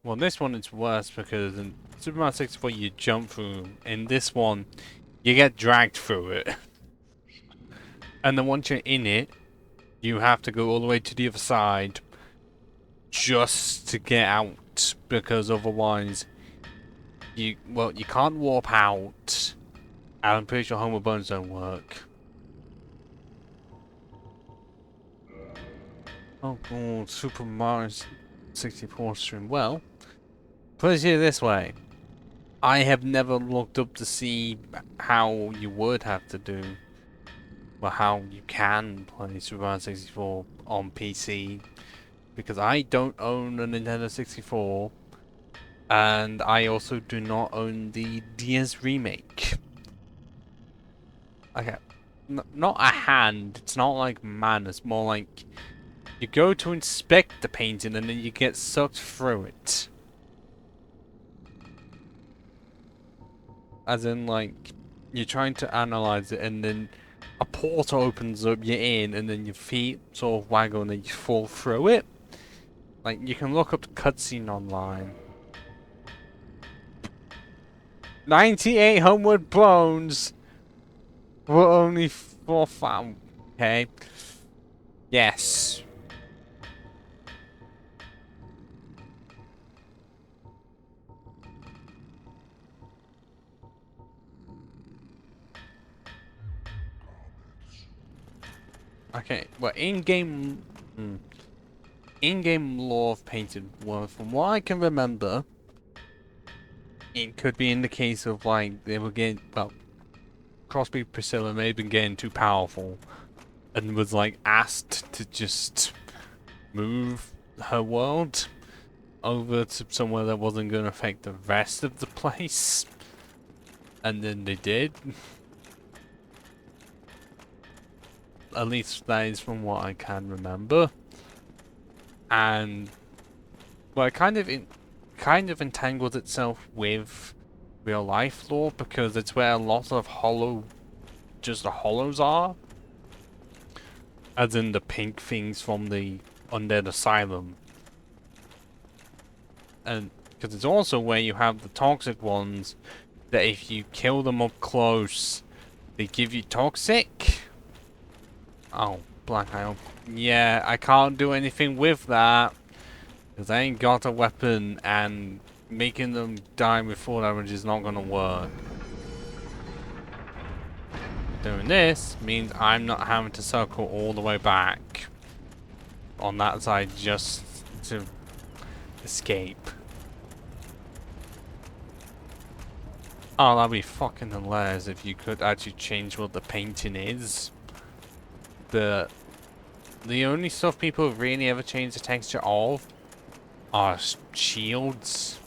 Speaker 1: well, this one it's worse because in Super Mario 64 you jump through, in this one you get dragged through it. And then once you're in it, you have to go all the way to the other side just to get out, because otherwise you can't warp out. And I'm pretty sure Homeward Bones don't work. Oh god, Super Mario 64 stream. Well, put it here this way. I have never looked up to see how you would have to do, well, how you can play Super Mario 64 on PC, because I don't own a Nintendo 64, and I also do not own the DS remake. Okay, not a hand, it's not like man, it's more like you go to inspect the painting and then you get sucked through it. As in, like, you're trying to analyze it and then a portal opens up, you're in, and then your feet sort of waggle and then you fall through it. Like, you can look up the cutscene online. 98 Homeward Bones were only 4,000. Okay. Yes. Okay, well, in-game lore of painted, well, from what I can remember, it could be in the case of like they were getting, well, Crosby Priscilla may have been getting too powerful, and was like asked to just move her world over to somewhere that wasn't going to affect the rest of the place, and then they did. At least that is from what I can remember. And well, it kind of entangled itself with real life lore because it's where a lot of just the hollows are, as in the pink things from the undead asylum, and because it's also where you have the toxic ones that if you kill them up close, they give you toxic. Oh, black eye. Yeah, I can't do anything with that. Because I ain't got a weapon, and making them die with full damage is not going to work. Doing this means I'm not having to circle all the way back on that side just to escape. Oh, that'd be fucking hilarious if you could actually change what the painting is. The only stuff people really ever change the texture of are shields.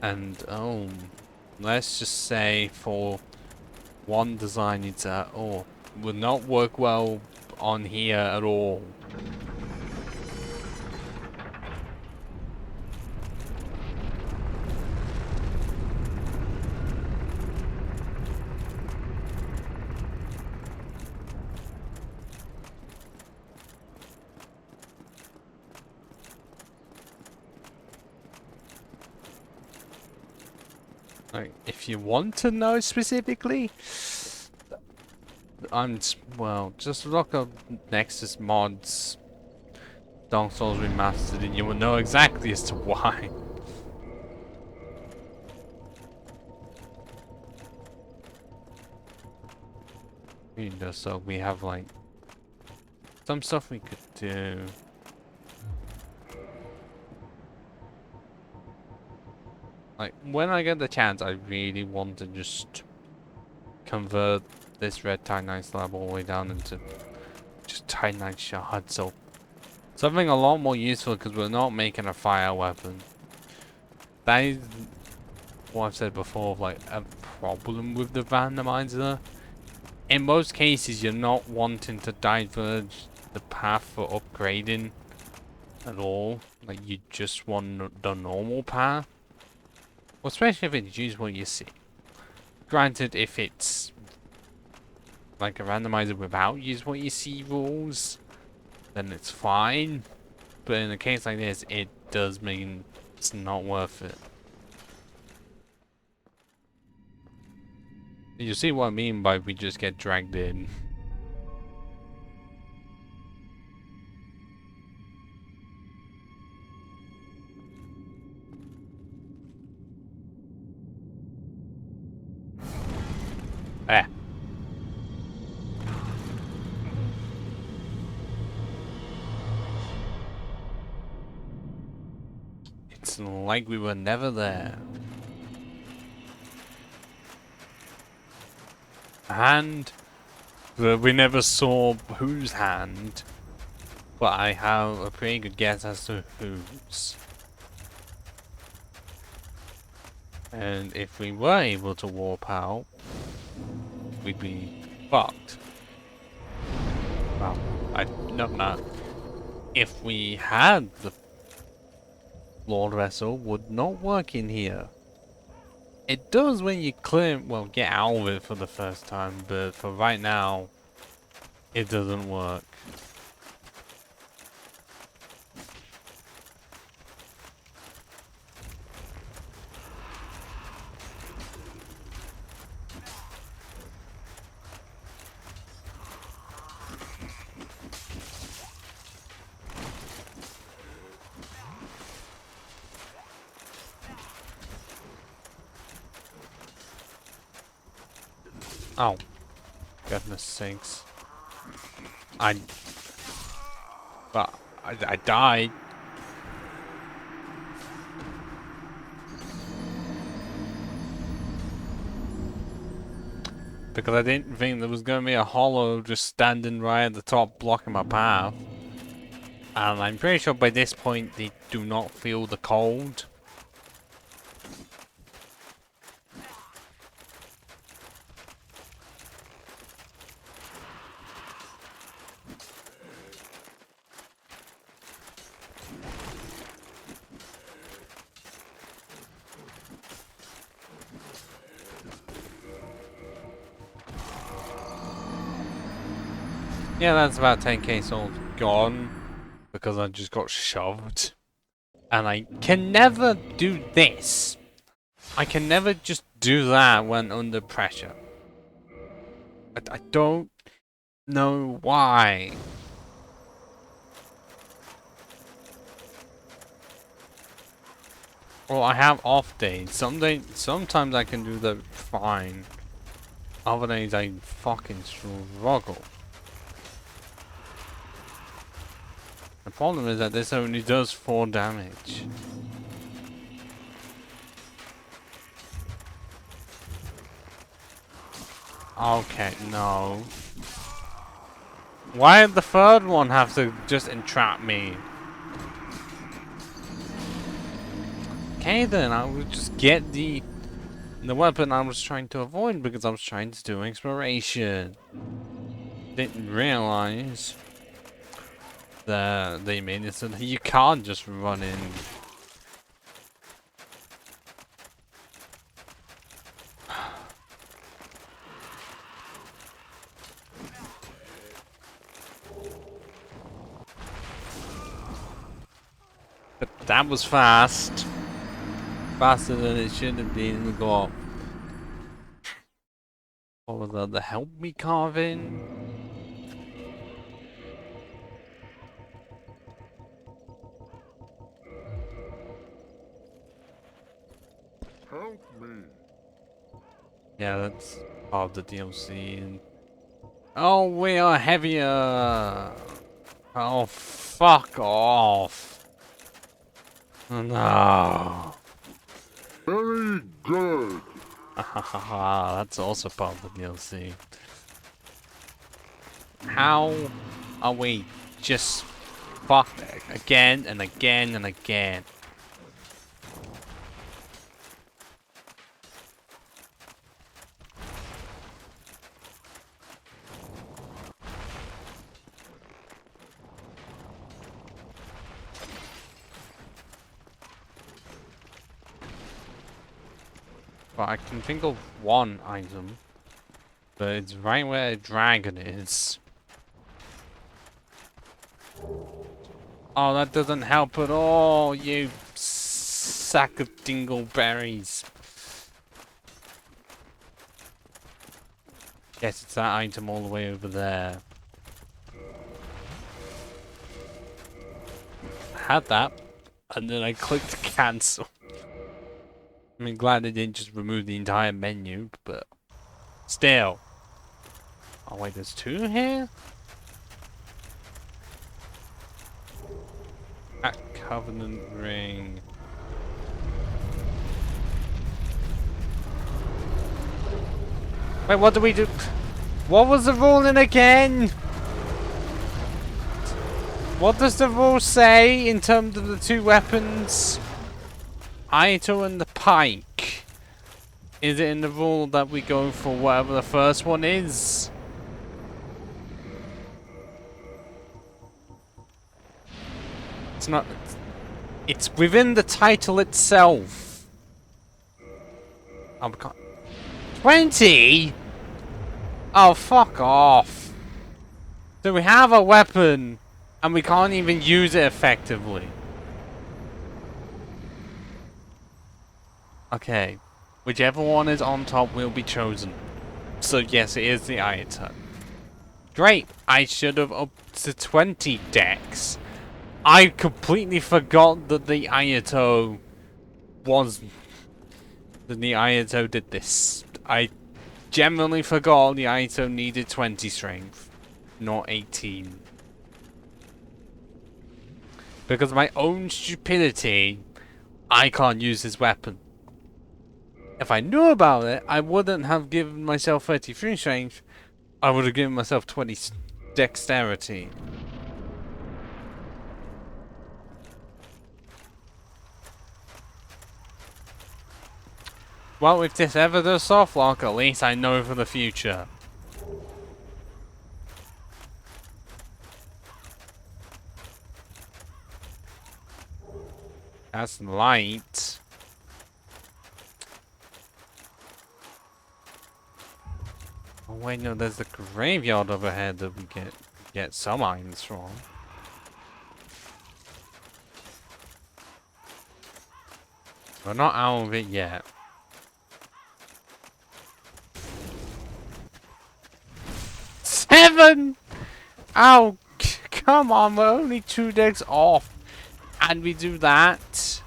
Speaker 1: And let's just say for one design it's would not work well on here at all. Like, if you want to know specifically, well, just look up Nexus mods Dark Souls Remastered and you will know exactly as to why. So we have like some stuff we could do. Like, when I get the chance, I really want to just convert this red Titanite slab all the way down into just Titanite shard, so something a lot more useful because we're not making a fire weapon. That is what I've said before, like a problem with the randomizer. In most cases, you're not wanting to diverge the path for upgrading at all. Like, you just want the normal path. Well, especially if it's use what you see. Granted, if it's like a randomizer without use what you see rules, then it's fine. But in a case like this, it does mean it's not worth it. You see what I mean by we just get dragged in. Ah. It's like we were never there. Hand, but we never saw whose hand. But I have a pretty good guess as to whose. And if we were able to warp out, we'd be fucked. Well, not. If we had the Lord Vessel, would not work in here. It does when you get out of it for the first time, but for right now, it doesn't work. Oh, goodness sakes. But I died. Because I didn't think there was going to be a hollow just standing right at the top blocking my path. And I'm pretty sure by this point they do not feel the cold. Yeah, that's about 10k souls gone because I just got shoved. And I can never do this. I can never just do that when under pressure. I don't know why. Well, I have off days. Sometimes I can do that fine. Other days I fucking struggle. The problem is that this only does 4 damage. Okay, no. Why did the third one have to just entrap me? Okay then, I would just get the weapon I was trying to avoid because I was trying to do exploration. Didn't realize that they made it so that you can't just run in. But that was fast. Faster than it should have been. Got what was that? The help me carving.
Speaker 3: Help me.
Speaker 1: Yeah, that's part of the DLC. And oh, we are heavier. Oh, fuck off. No.
Speaker 3: Very good.
Speaker 1: That's also part of the DLC. How are we just fucked again and again and again? But I can think of one item, but it's right where a dragon is. Oh, that doesn't help at all, you sack of dingleberries. Yes, it's that item all the way over there. I had that, and then I clicked cancel. I mean, glad they didn't just remove the entire menu, but still. Oh wait, there's 2 here? At Covenant Ring. Wait, what do we do? What was the ruling again? What does the rule say in terms of the 2 weapons? Ito and the pike. Is it in the rule that we go for whatever the first one is? It's not. It's within the title itself. Oh, we can't. 20? Oh, fuck off. So we have a weapon and we can't even use it effectively. Okay, whichever one is on top will be chosen. So yes, it is the Ayato. Great, I should have up to 20 decks. I completely forgot that the Ayato was... that the Ayato did this. I genuinely forgot the Ayato needed 20 strength. not 18. Because of my own stupidity, I can't use this weapon. If I knew about it, I wouldn't have given myself 33 strength. I would have given myself 20 dexterity. Well, if this ever does soft lock, at least I know for the future. That's light. Oh wait, no, there's the graveyard overhead that we get some items from. We're not out of it yet. Seven! Oh, come on, we're only 2 decks off. And we do that.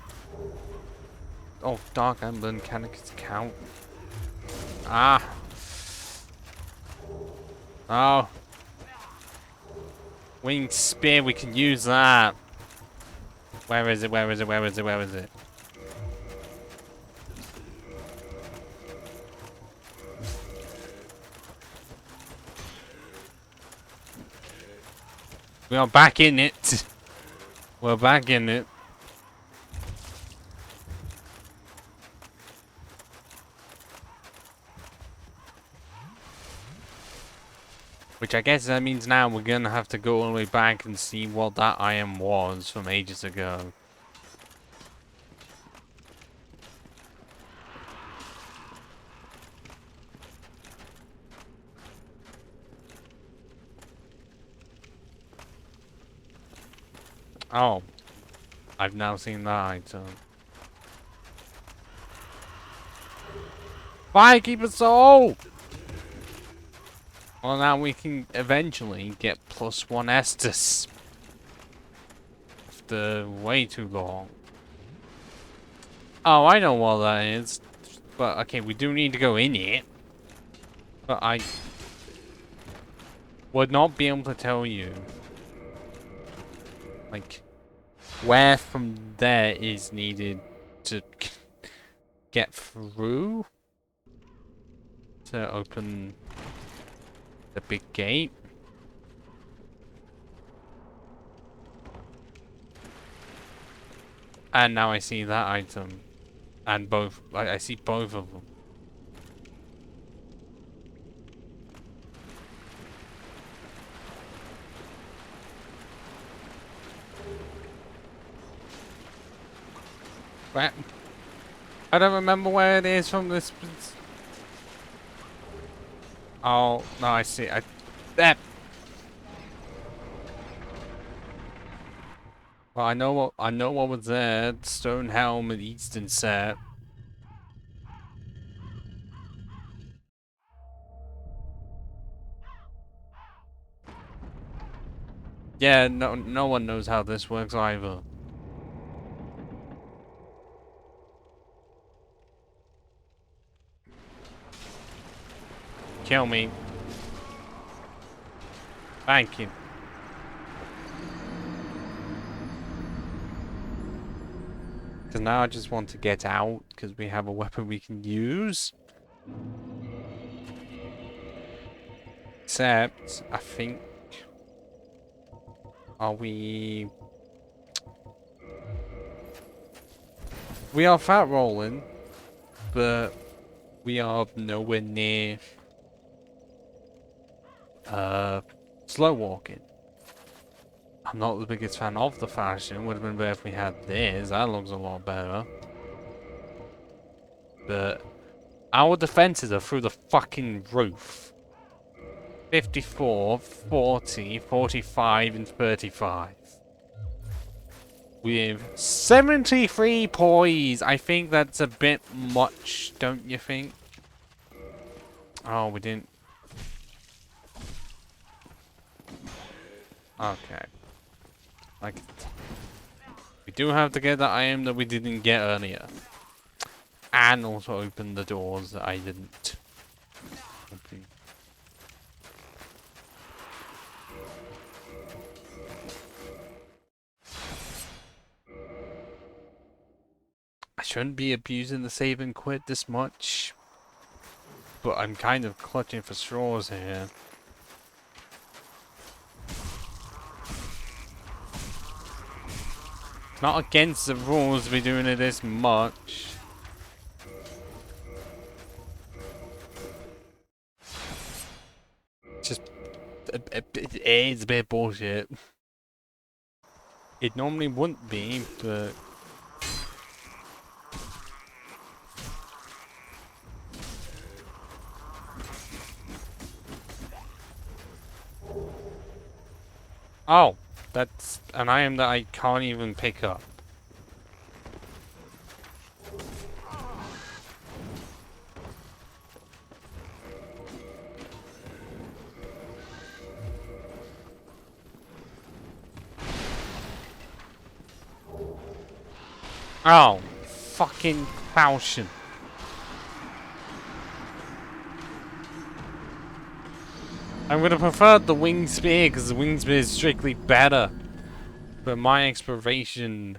Speaker 1: Oh, Dark Ember mechanics count. Ah. Oh. Winged Spear, we can use that. Where is it? Where is it? Where is it? Where is it? We are back in it. We're back in it. Which I guess that means now we're gonna have to go all the way back and see what that item was from ages ago. Oh. I've now seen that item. Firekeeper Soul! Well, now we can eventually get +1 Estus. After way too long. Oh, I know what that is. But, okay, we do need to go in it. But I would not be able to tell you, like, where from there is needed to get through to open the big gate. And now I see that item. And both, I see both of them. Where? I don't remember where it is from this. Oh, no, I see. There. Well, I know what was there. Stone Helm and Eastern Set. Yeah, no one knows how this works either. Kill me. Thank you. Because now I just want to get out, because we have a weapon we can use. Except, I think... Are we... We are fat rolling, but we are nowhere near... slow walking. I'm not the biggest fan of the fashion. Would have been better if we had this. That looks a lot better. But our defenses are through the fucking roof. 54, 40, 45, and 35. With 73 poise. I think that's a bit much, don't you think? Oh, we didn't. Okay. Like, we do have to get that item that we didn't get earlier. And also open the doors that I didn't open. shouldn't be abusing the save and quit this much. But I'm kind of clutching for straws here. It's not against the rules to be doing it this much. Just, it's a bit bullshit. It normally wouldn't be, but... Oh, that's an item that I can't even pick up. Oh, fucking potion. I'm gonna prefer the winged spear because the winged spear is strictly better. But my exploration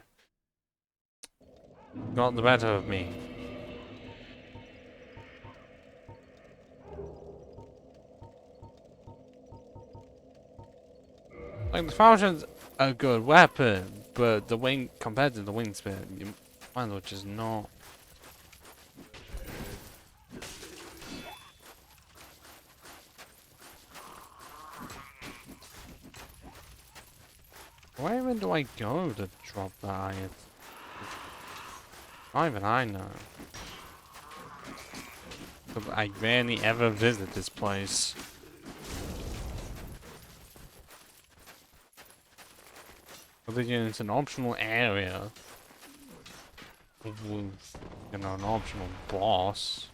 Speaker 1: got the better of me. Like the falchion's a good weapon, but the wing compared to the winged spear, you might as well just not. Where even do I go to drop that iron? Not even I know. But I rarely ever visit this place. Other than it's an optional area with, you know, an optional boss.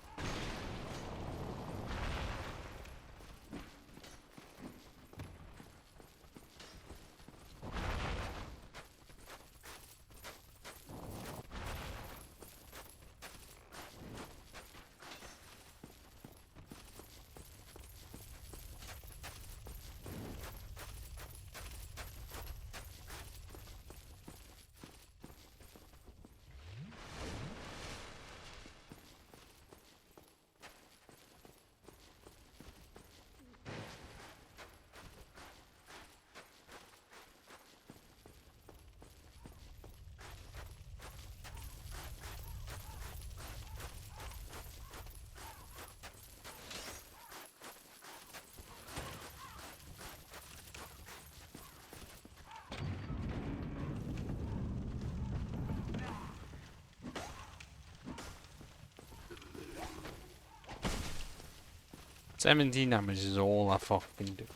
Speaker 1: $17 damage is all I fucking do.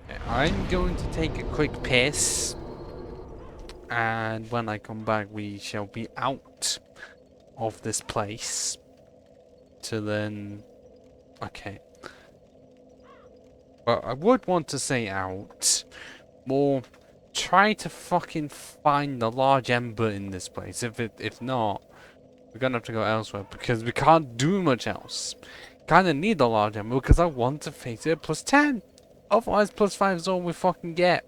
Speaker 1: Okay, I'm going to take a quick piss. And when I come back, we shall be out of this place. To then... Okay. Well, I would want to say out. More... Try to fucking find the large ember in this place. If not, we're gonna have to go elsewhere because we can't do much else. Kinda need the large ember because I want to face it at +10. Otherwise, +5 is all we fucking get.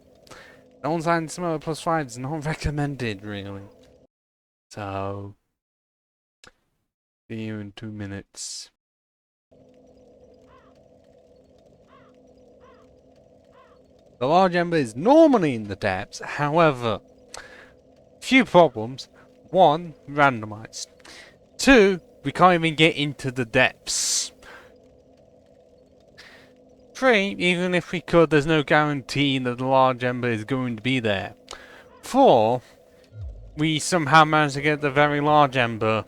Speaker 1: No one's hiding some other +5 is not recommended, really. So, see you in 2 minutes. The large ember is normally in the depths, however, few problems. 1, randomized. 2, we can't even get into the depths. 3, even if we could, there's no guarantee that the large ember is going to be there. 4, we somehow managed to get the very large ember,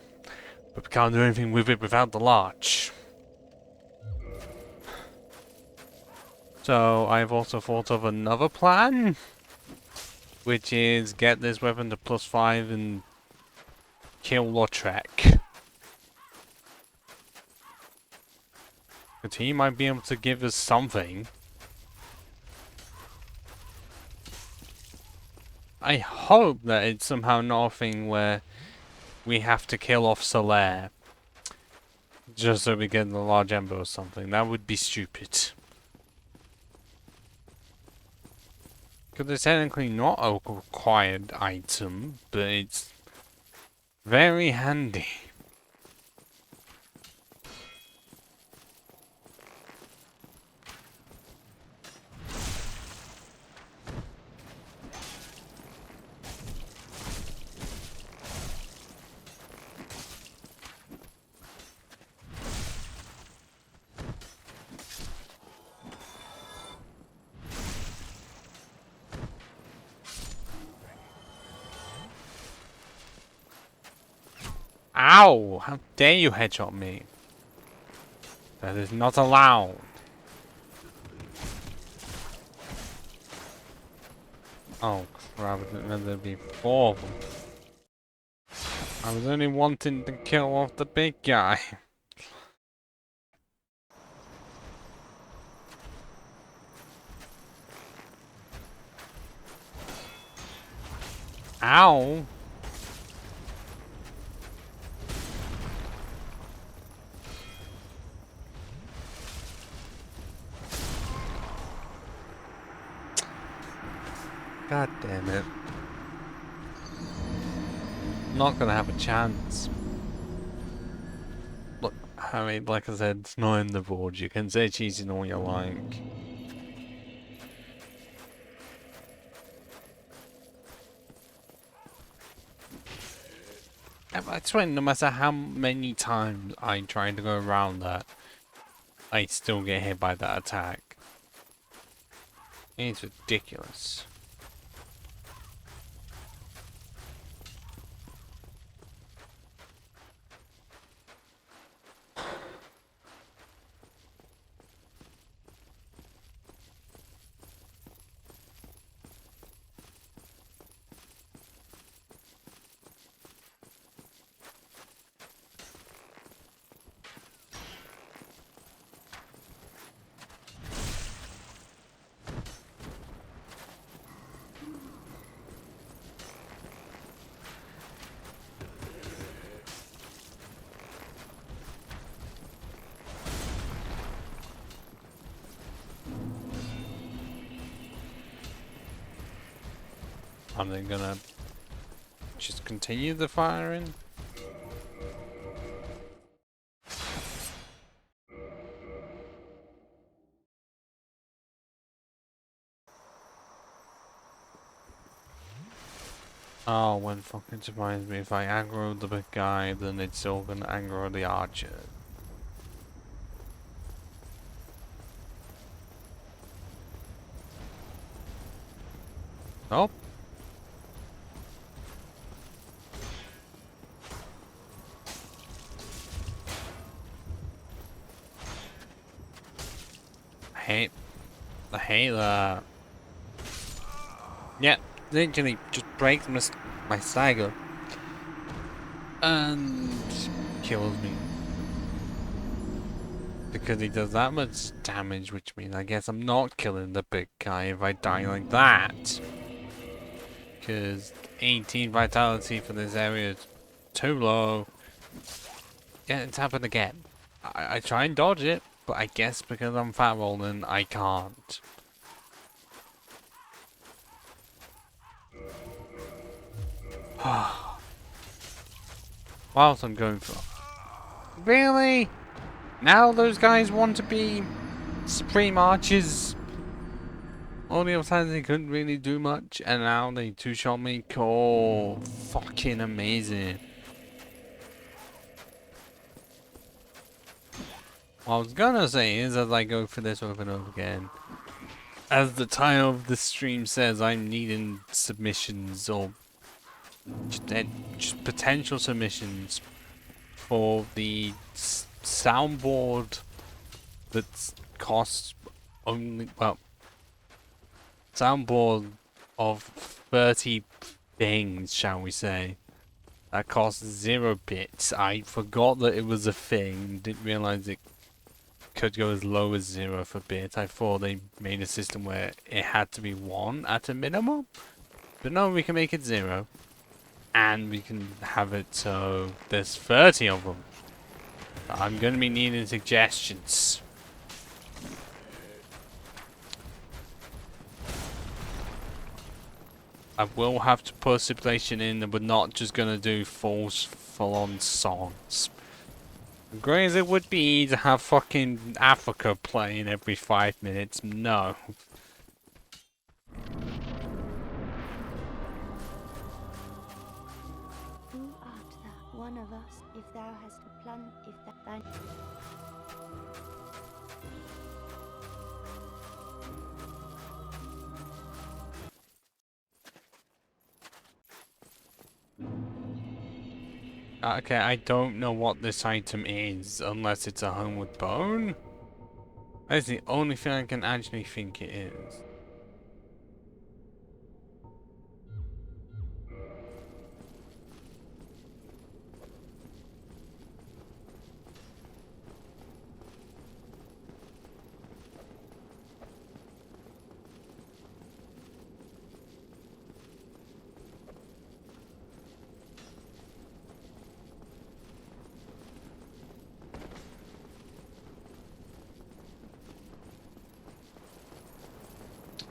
Speaker 1: but we can't do anything with it without the large. So, I've also thought of another plan, which is get this weapon to +5 and kill Lautrec. But he might be able to give us something. I hope that it's somehow not a thing where we have to kill off Solaire just so we get the large ember or something. That would be stupid. Because it's technically not a required item, but it's very handy. Ow! How dare you headshot me? That is not allowed. Oh crap, I didn't know there'd be 4 of them. I was only wanting to kill off the big guy. Ow! God damn it. Not gonna have a chance. Look, I mean, like I said, it's not in the board. You can say cheating all you like. I swear, no matter how many times I try to go around that, I still get hit by that attack. It's ridiculous. I'm then gonna just continue the firing. Oh, when fucking surprised me, if I aggro the big guy, then it's still gonna aggro the archer. Nope. I hate that. Yeah, literally just breaks my stagger and kills me because he does that much damage, which means I guess I'm not killing the big guy if I die like that. Because 18 vitality for this area is too low. Yeah, it's happened again. I try and dodge it, but I guess because I'm fat rolling, I can't. Whilst I'm going for... Really? Now those guys want to be Supreme Archers? All the other times they couldn't really do much, and now they two-shot me. Oh, fucking amazing. What I was gonna say is, as I go for this over and over again, as the title of the stream says, I'm needing submissions or just potential submissions for the soundboard that costs only, well, soundboard of 30 things, shall we say, that costs 0 bits. I forgot that it was a thing, didn't realize it could go as low as 0 for bits. I thought they made a system where it had to be 1 at a minimum, but no, we can make it 0, and we can have it so there's 30 of them. I'm gonna be needing suggestions. I will have to put a stipulation in that we're not just gonna do full-on songs. Great as it would be to have fucking Africa playing every 5 minutes, no.
Speaker 4: Who art thou? One of us, if thou hast a plan, if that thine.
Speaker 1: Okay, I don't know what this item is, unless it's a homeward bone. That's the only thing I can actually think it is.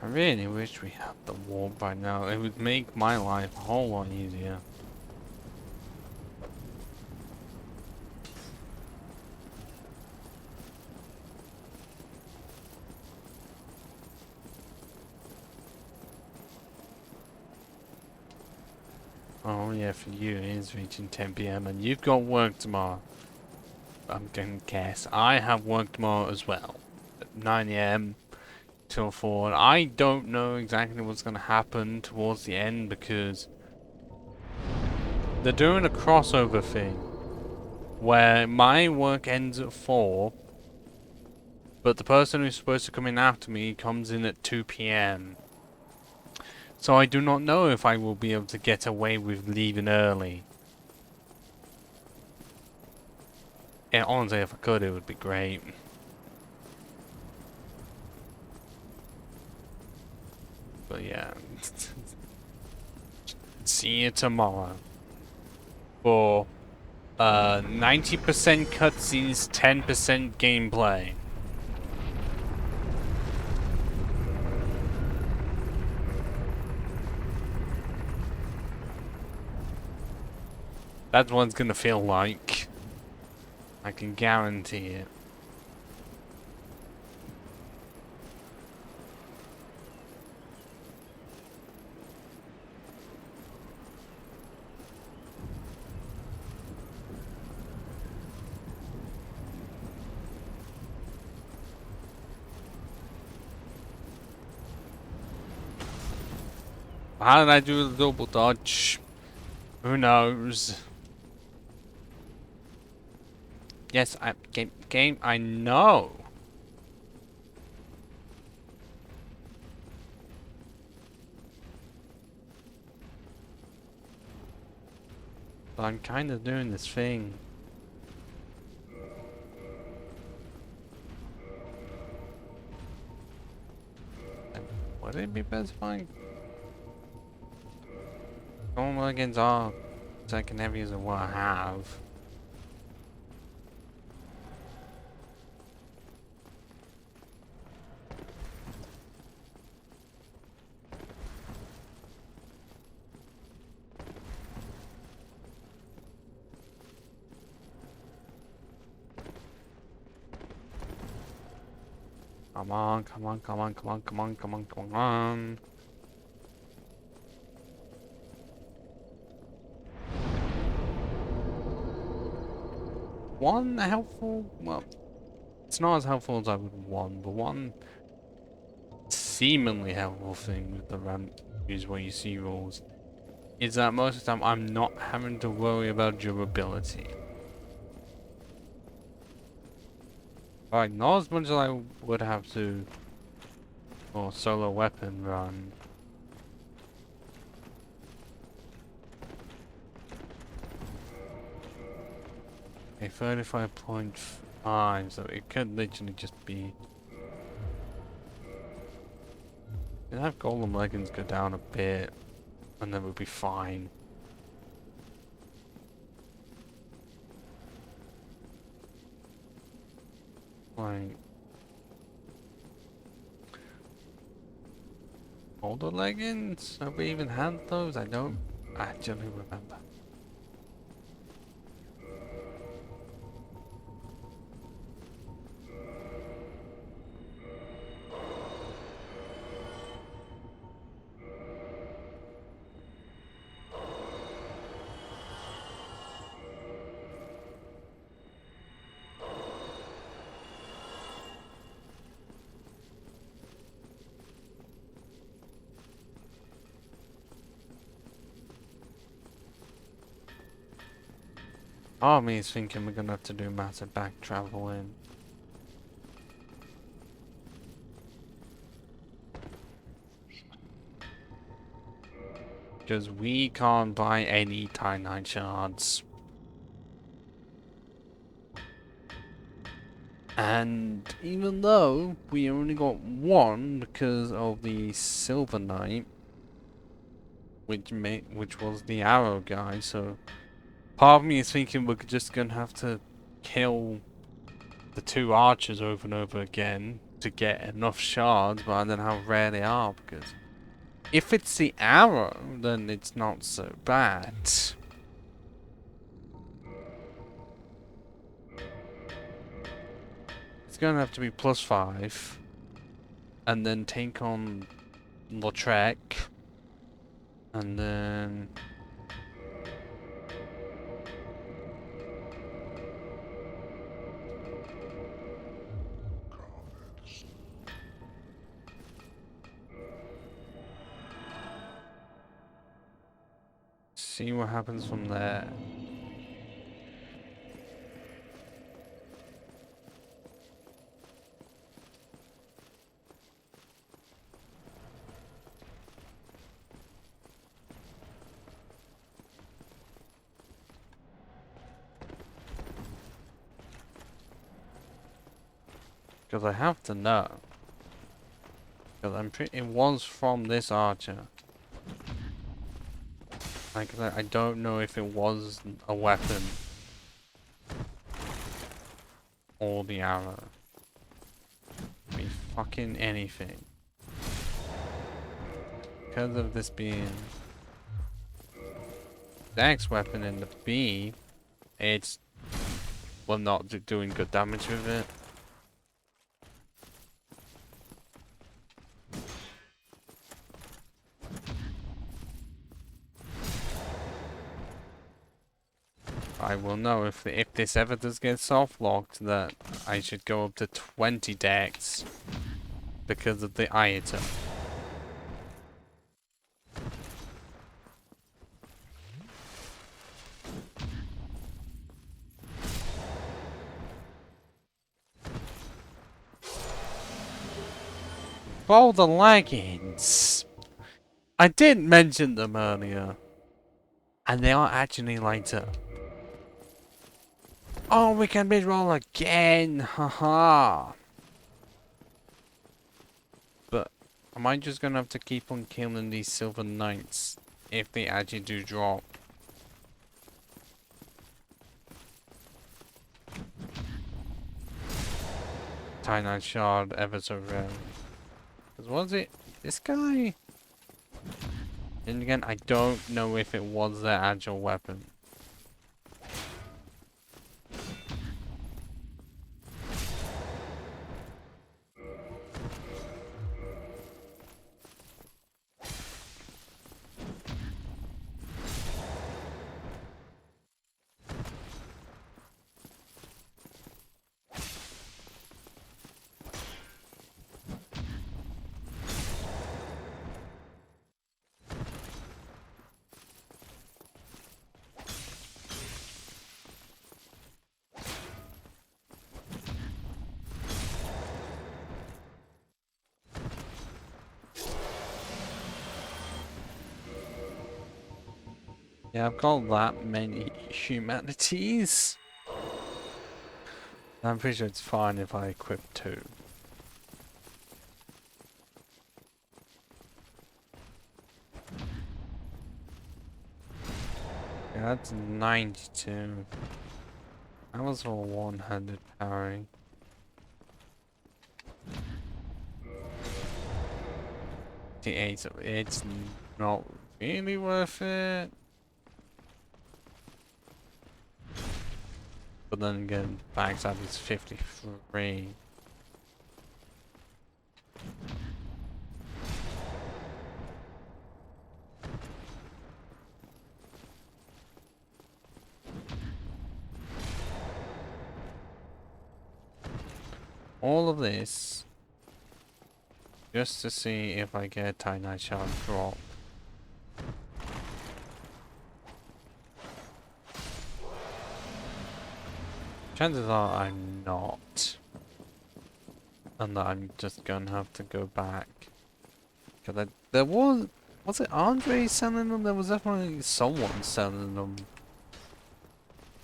Speaker 1: I really wish we had the warp by now. It would make my life a whole lot easier. Oh yeah, for you it is reaching 10 PM and you've got work tomorrow. I'm gonna guess. I have work tomorrow as well. At 9 AM till 4. I don't know exactly what's gonna happen towards the end because they're doing a crossover thing where my work ends at 4, but the person who's supposed to come in after me comes in at 2 PM. So I do not know if I will be able to get away with leaving early. Yeah, honestly, if I could, it would be great. But yeah. See you tomorrow. For 90% cutscenes, 10% gameplay. That's what it's gonna feel like. I can guarantee it. How did I do the double dodge? Who knows? Yes, game, I know. But I'm kind of doing this thing. Would it be specifying? All mulligans are second heaviest of what I have. Come on, come on, come on, come on, come on, come on, come on. One helpful, well, it's not as helpful as I would want, but one seemingly helpful thing with the ramp is what you see rules is that most of the time I'm not having to worry about durability. Like, not as much as I would have to for solo weapon run. Okay, 35.5, so it could literally just be... I'd have golem leggings go down a bit, and then we'll be fine. Like... Older leggings? Have we even had those? I don't actually remember. Army is thinking we're gonna have to do massive back traveling. Because we can't buy any Titanite shards. And even though we only got one because of the Silver Knight, which was the arrow guy, so part of me is thinking we're just gonna have to kill the two archers over and over again to get enough shards, but I don't know how rare they are, because if it's the arrow, then it's not so bad. It's gonna have to be +5, and then take on Lautrec, and then see what happens from there. Because I have to know. Because I'm pretty. It was from this archer. Like I don't know if it was a weapon or the arrow. Be fucking anything. Because of this being the X weapon and the B, it's well not doing good damage with it. I will know if this ever does get soft locked that I should go up to 20 decks because of the item. Oh, the leggings! I did mention them earlier, and they are actually lighter. Oh, we can mid-roll again! Haha! But am I just gonna have to keep on killing these Silver Knights if they actually do drop? Titanite shard ever so rare. Because was it this guy? And again, I don't know if it was their agile weapon. Yeah, I've got that many humanities. I'm pretty sure it's fine if I equip 2. Yeah, that's 92. That was for 100 parry. It's not really worth it. But then again, backstab is 53. All of this just to see if I get a Titanite shard drop. Chances are I'm not. And that I'm just gonna have to go back. Cause there was it Andre selling them? There was definitely someone selling them.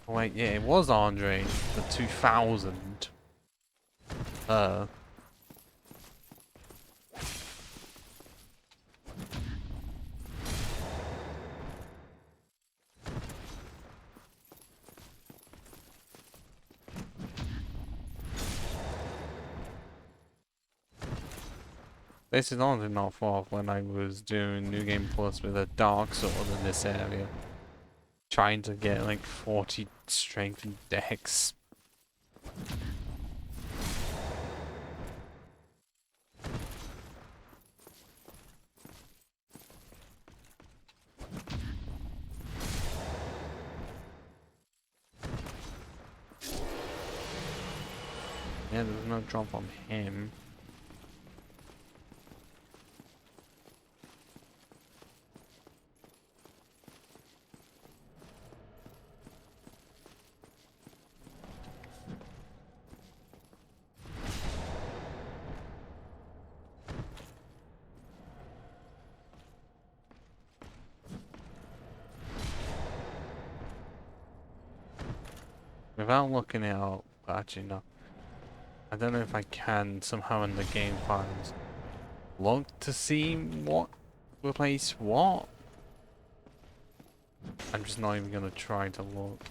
Speaker 1: Oh, wait, yeah, it was Andre, the 2000. This is honestly not far off when I was doing New Game Plus with a Dark Sword in this area. Trying to get like 40 strength and dex. Yeah, there's no drop on him. Without looking it up, actually no. I don't know if I can somehow in the game files look to see what replace what. I'm just not even gonna try to look.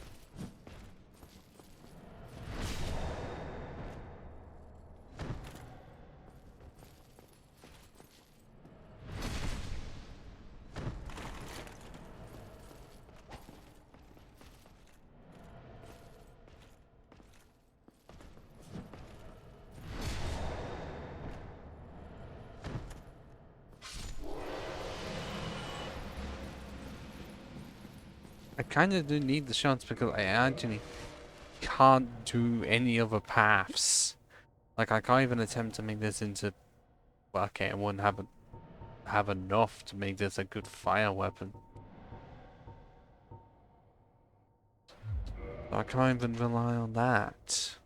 Speaker 1: I kind of do need the shots because I actually can't do any other paths. Like I can't even attempt to make this into. Well, okay, I wouldn't have enough to make this a good fire weapon. So I can't even rely on that.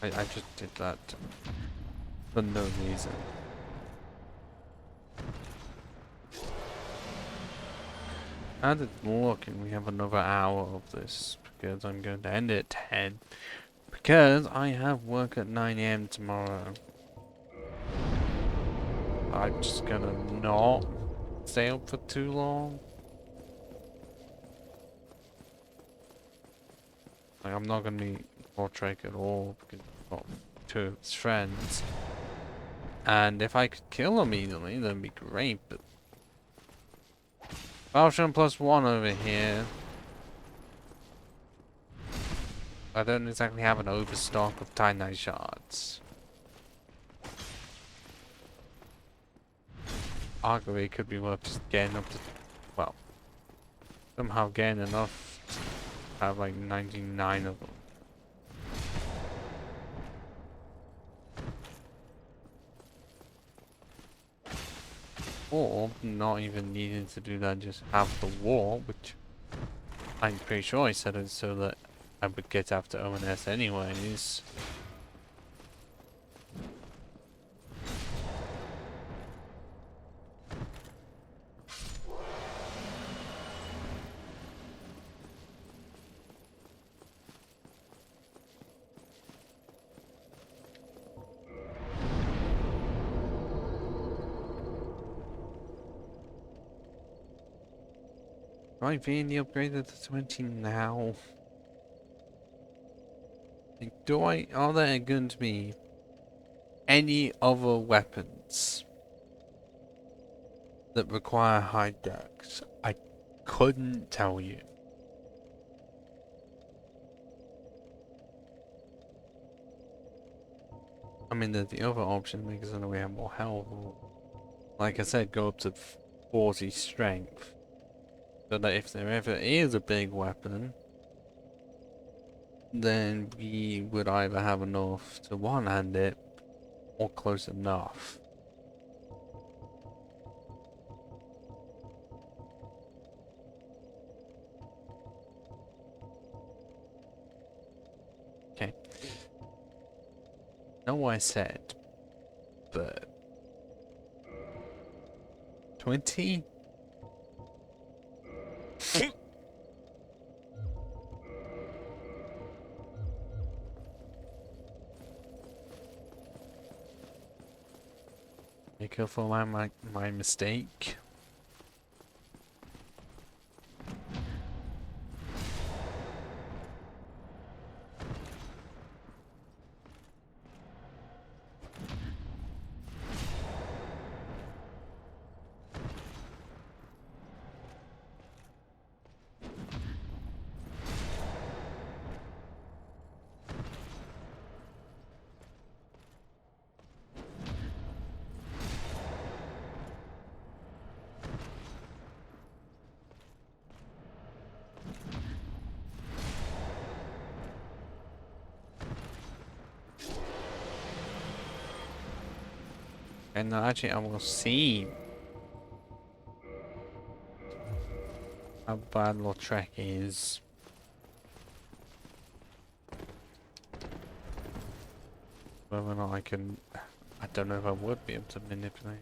Speaker 1: I just did that for no reason. And it's looking, we have another hour of this because I'm going to end it at 10 because I have work at 9 AM tomorrow. I'm just gonna not stay up for too long. Like, I'm not gonna be Portrait at all because I've got two of his friends. And if I could kill him easily, that'd be great, but Potion +1 over here. I don't exactly have an overstock of Titanite shards. Arguably, it could be worth just getting up to, well, somehow getting enough to have like 99 of them. Or not even needing to do that, just have the war, which I'm pretty sure I said it so that I would get after ONS anyways. Right, being upgraded to 20 now. Like, are there going to be any other weapons that require high dex? I couldn't tell you. I mean, there's the other option because then we have more health. Like I said, go up to 40 strength. So that if there ever is a big weapon, then we would either have enough to one-hand it, or close enough. Okay. Know what I said, but 20? Be careful around my mistake. And actually, I will see how bad Lautrec is. Whether or not I can, I don't know if I would be able to manipulate.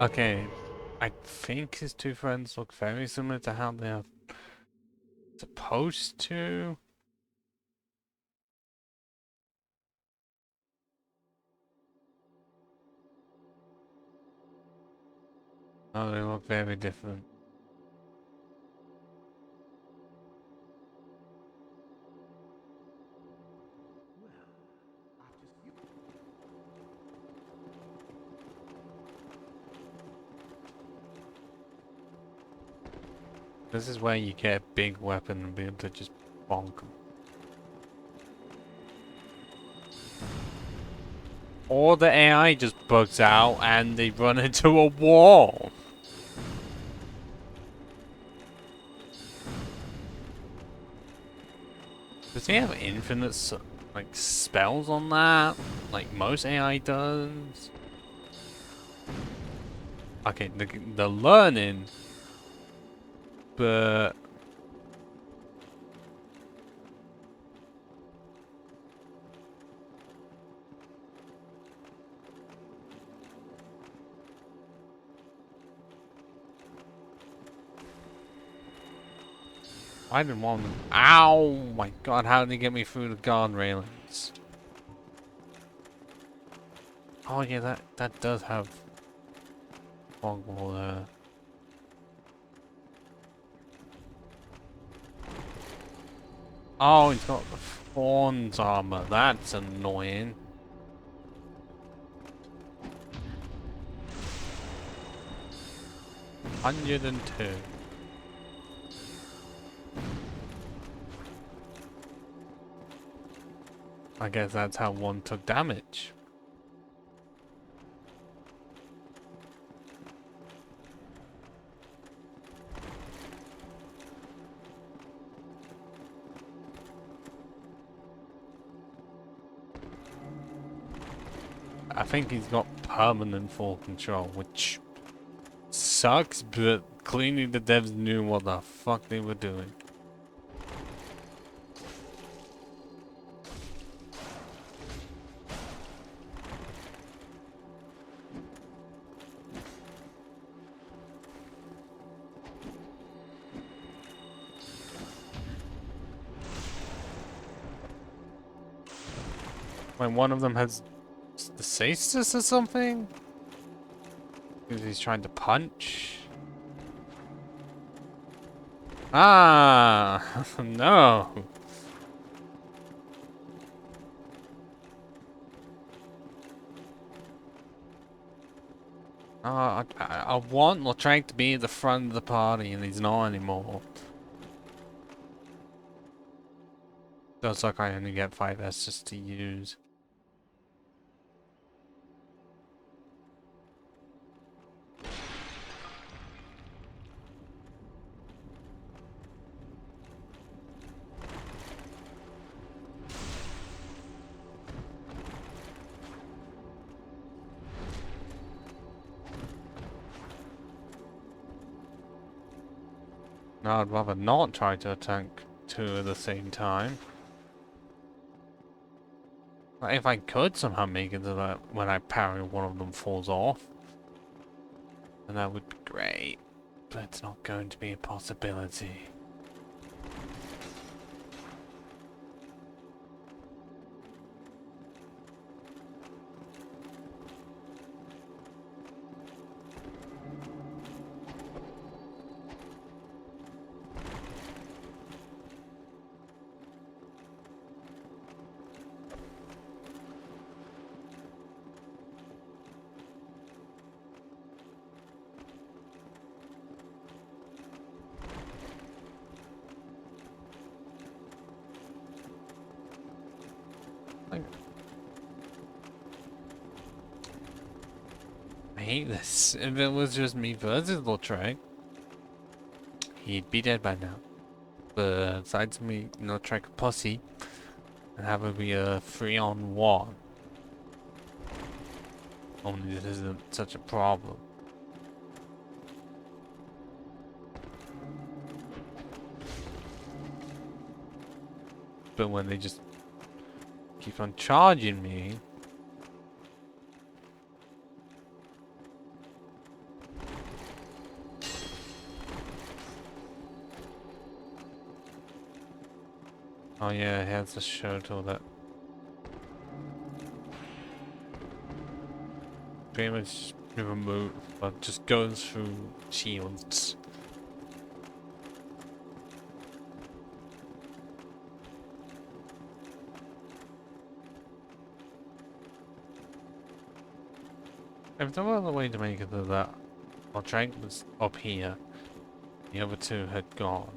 Speaker 1: Okay, I think his two friends look very similar to how they are supposed to. Oh, they look very different. This is where you get a big weapon and be able to just bonk them. Or the AI just bugs out and they run into a wall. Does he have infinite like spells on that? Like most AI does? Okay, the learning, but I didn't want them. Ow! My God, how did he get me through the guard railings? Oh yeah, that does have fog wall there. Oh, he's got the Fawn's armor. That's annoying. $102. I guess that's how one took damage. I think he's got permanent full control, which sucks, but clearly the devs knew what the fuck they were doing. When one of them has the stasis or something? Because he's trying to punch? Ah! No! I want Lautrec to be at the front of the party and he's not anymore. Looks like I only get 5 S's to use. No, I'd rather not try to attack 2 at the same time. Like, if I could somehow make it so that when I parry, one of them falls off, then that would be great. But it's not going to be a possibility. I hate this. If it was just me versus Lautrec, he'd be dead by now. But besides me, Lautrec pussy, and have it be a 3-on-1. Only this isn't such a problem. But when they just keep on charging me, oh yeah, it has a shuttle that pretty much remote, but just goes through shields. If there were a way to make it so that Lautrec was up here, the other 2 had gone.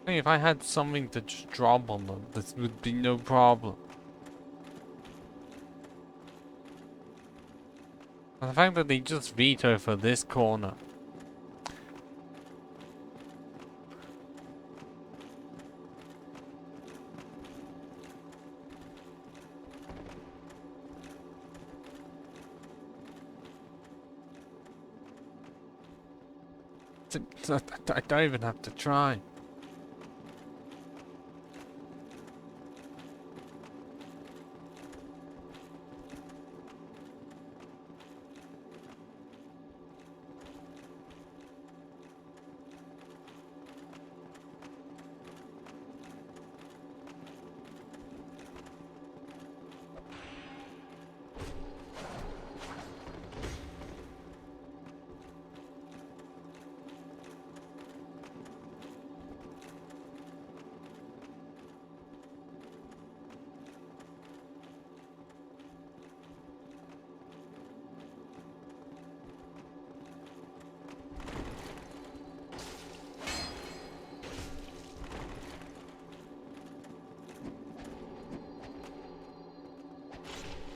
Speaker 1: Hey, if I had something to just drop on them, this would be no problem. And the fact that they just veto for this corner. I don't even have to try.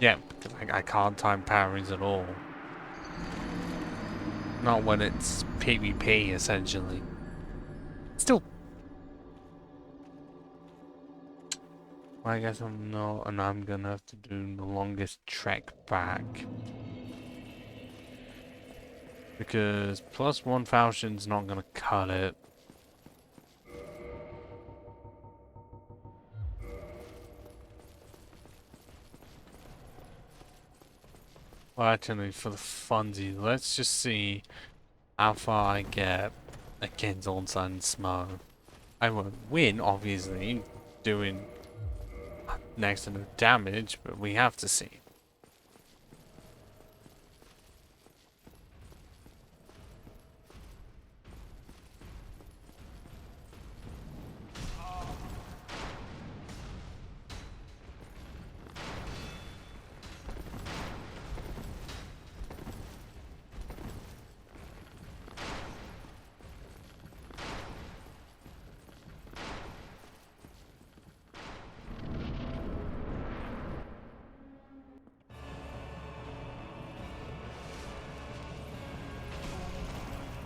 Speaker 1: Yeah, because I can't time parries at all. Not when it's PvP, essentially. Still, I guess I'm not, and I'm gonna have to do the longest trek back. Because plus 1,000's not gonna cut it. Well, actually, for the funsies, let's just see how far I get against Old Sun Smo. I won't win, obviously, doing next to no damage, but we have to see.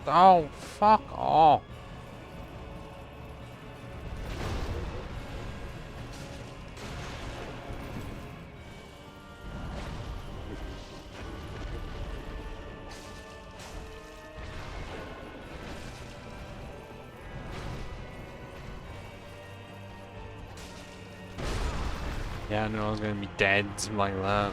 Speaker 1: Oh, fuck off. Yeah, I knew I was gonna be dead, something like that.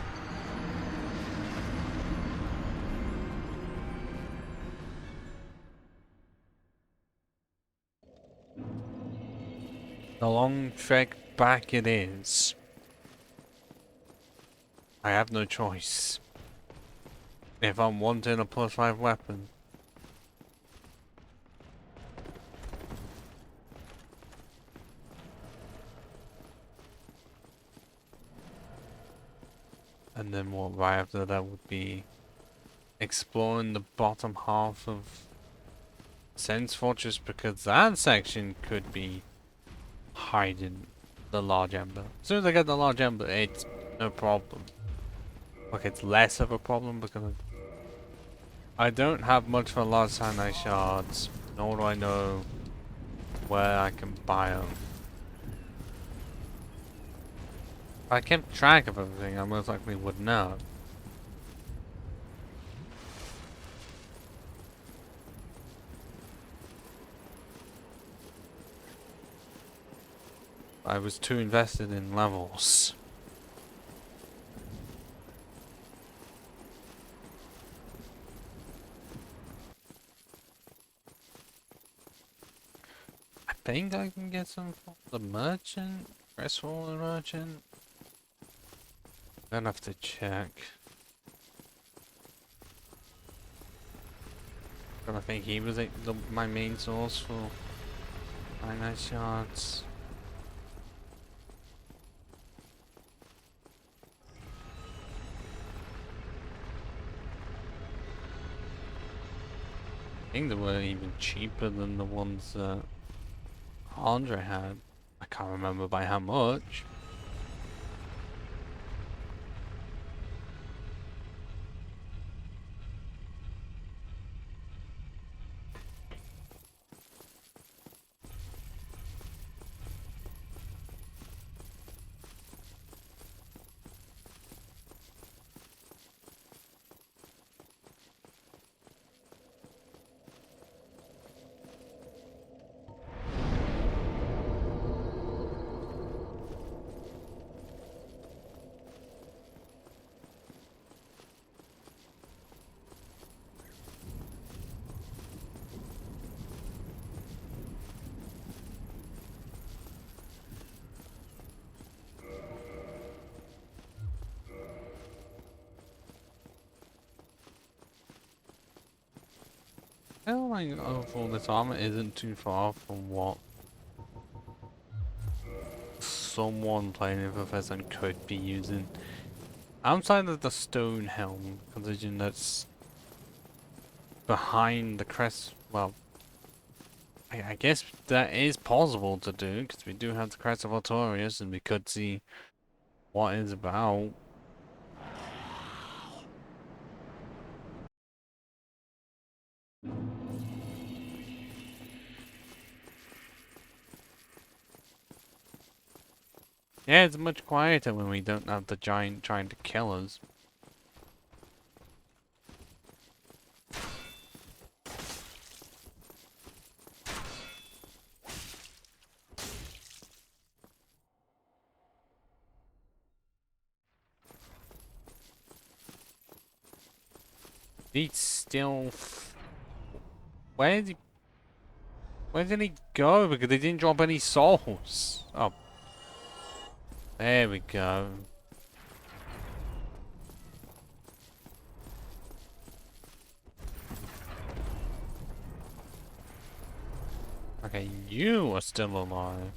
Speaker 1: The long trek back it is. I have no choice. If I'm wanting a +5 weapon. And then what right after that would be exploring the bottom half of Sense Fortress, because that section could be hiding the large ember. As soon as I get the large ember, it's no problem. Like, it's less of a problem because I don't have much for large cyanide shards, nor do I know where I can buy them. If I kept track of everything, I most likely would know. I was too invested in levels. I think I can get some from the merchant, Crestfallen merchant. Gonna have to check. But I think he was my main source for cyanide shards. I think they were even cheaper than the ones that Andre had. I can't remember by how much. I feel like overall this armor isn't too far from what someone playing with Professor could be using. Outside of the stone helm, considering that's behind the crest, well, I guess that is possible to do, because we do have the crest of Artorias, and we could see what it's about. Yeah, it's much quieter when we don't have the giant trying to kill us. He's still... Where did he go? Because they didn't drop any souls. Oh. There we go. Okay, you are still alive.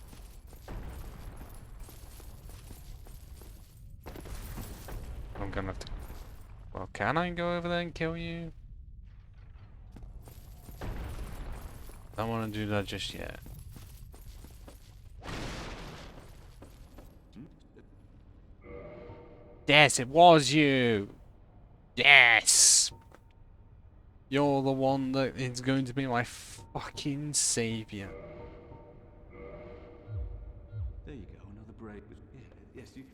Speaker 1: I'm gonna have to... Well, can I go over there and kill you? Don't want to do that just yet. Yes, it was you! Yes! You're the one that is going to be my fucking savior.
Speaker 2: There you go, another break. Yes, you.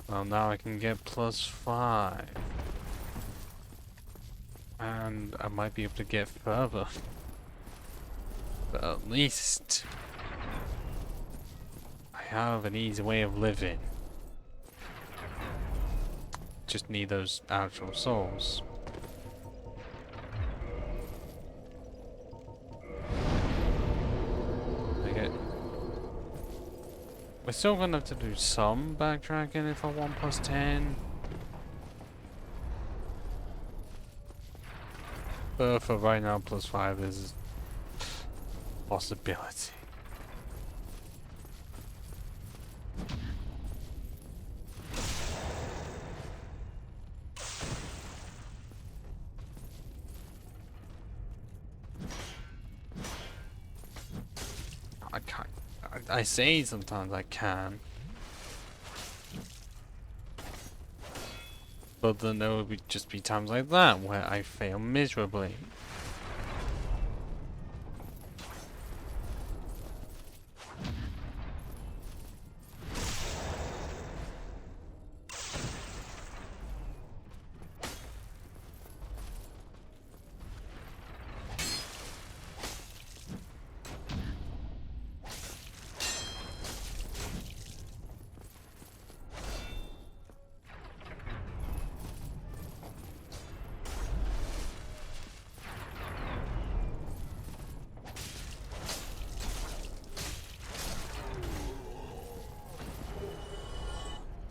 Speaker 1: Well, now I can get +5. And I might be able to get further. But at least I have an easy way of living. Just need those actual souls. Okay. We're still gonna have to do some backtracking if I want +10. But for right now, +5 is a possibility. I can't. I say sometimes I can. But then there will just be times like that where I fail miserably.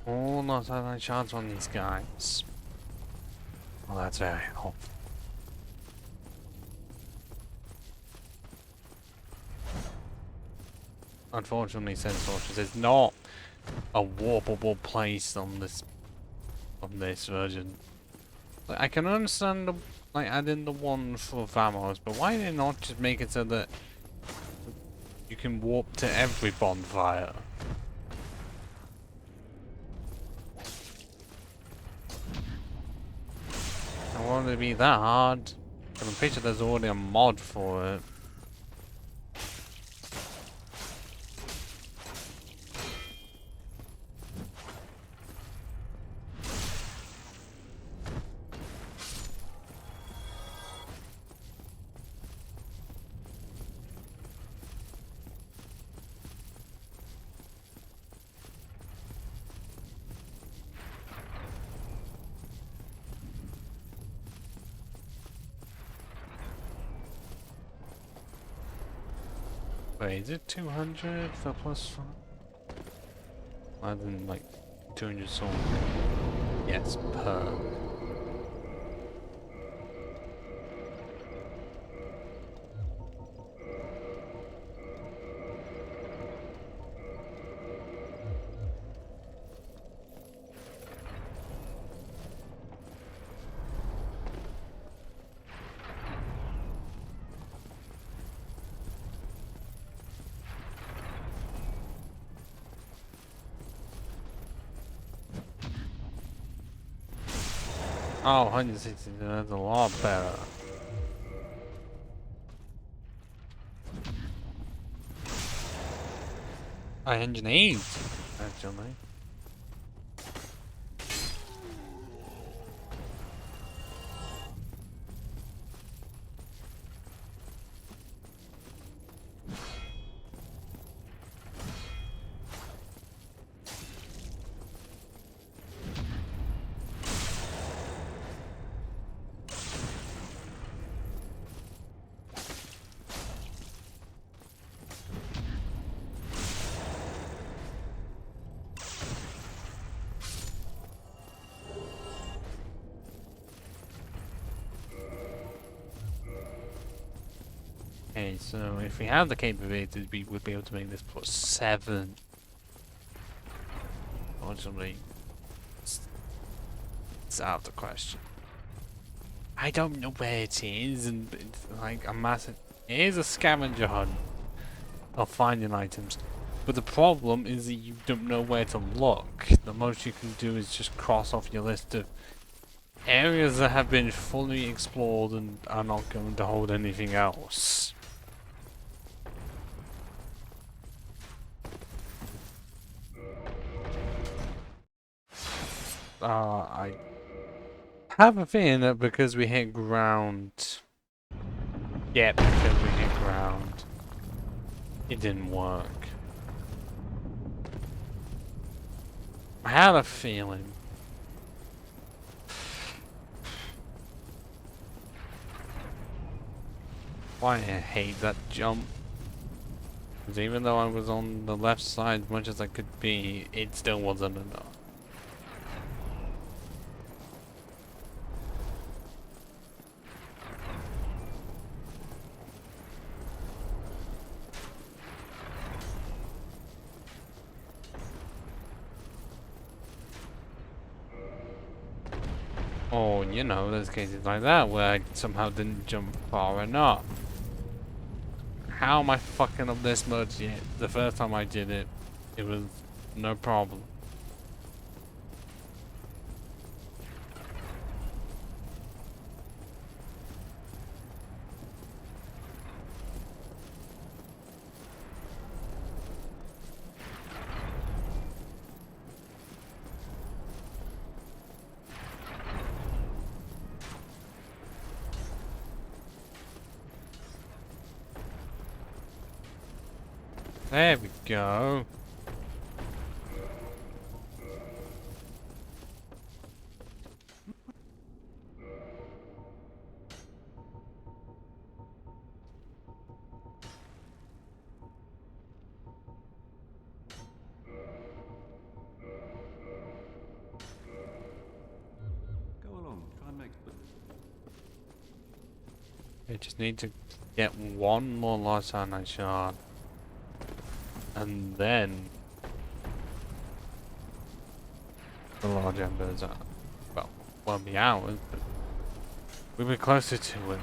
Speaker 1: Oh, not having a chance on these guys. Well, that's very helpful. Unfortunately, Sense Fortress is not a warpable place on this version. Like, I can understand like adding the one for Vamos, but why did they not just make it so that you can warp to every bonfire? I don't want it to be that hard. I'm pretty sure there's already a mod for it. Wait, is it 200 for +5? Rather than like 200 soul? Yes, per. Oh, 160, that's a lot better. I engineered, actually. Okay, so if we have the capability, we would be able to make this +7. Unfortunately, it's out of the question. I don't know where it is, and it's like a massive. It is a scavenger hunt of finding items, but the problem is that you don't know where to look. The most you can do is just cross off your list of areas that have been fully explored and are not going to hold anything else. I have a feeling that because we hit ground. Yeah, because we hit ground. It didn't work. I had a feeling. Why I hate that jump. Because even though I was on the left side as much as I could be, it still wasn't enough. Or, you know, there's cases like that where I somehow didn't jump far enough. How am I fucking up this much yet? The first time I did it, it was no problem. There we go.
Speaker 5: Go along, try and make
Speaker 1: I just need to get one more lost cyanide shard. And then the large embers are, well, won't be ours, but we'll be closer to it.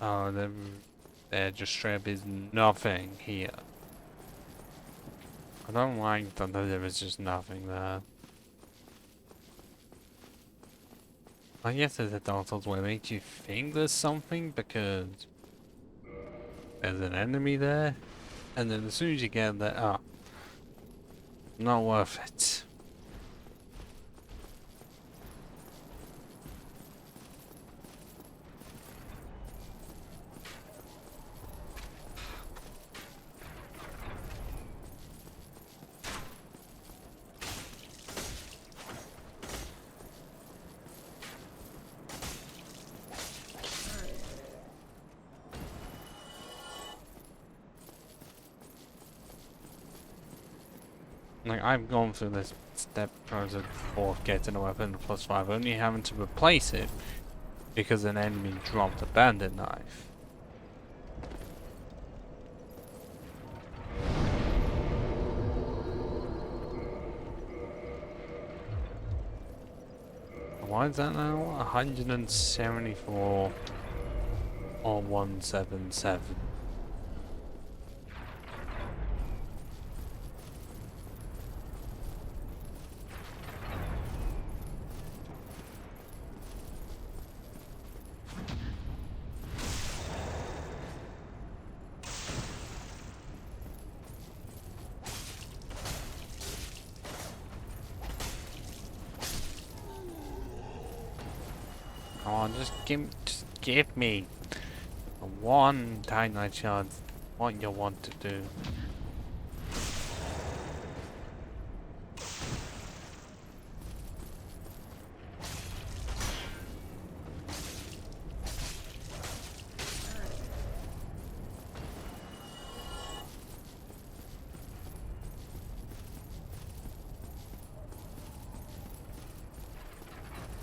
Speaker 1: Oh, there just straight up is nothing here. I don't like that there is just nothing there. I guess there's a Dark Souls where it makes you think there's something because there's an enemy there, and then as soon as you get there, oh, not worth it. Like, I've gone through this step process before getting a weapon +5, only having to replace it because an enemy dropped a bandit knife. Why is that now? 174 or 177. Come on, just give me one tiny chance. What you want to do?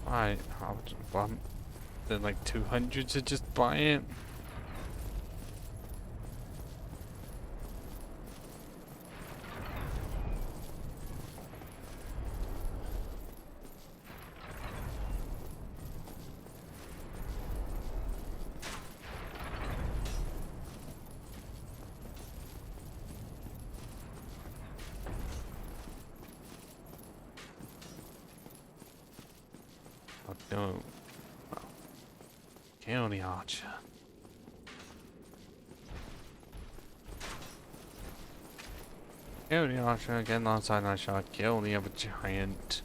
Speaker 1: Right, then like 200 to just buy it. Oh no. Well, kill the archer. Kill the archer, get alongside that shot, kill the other giant.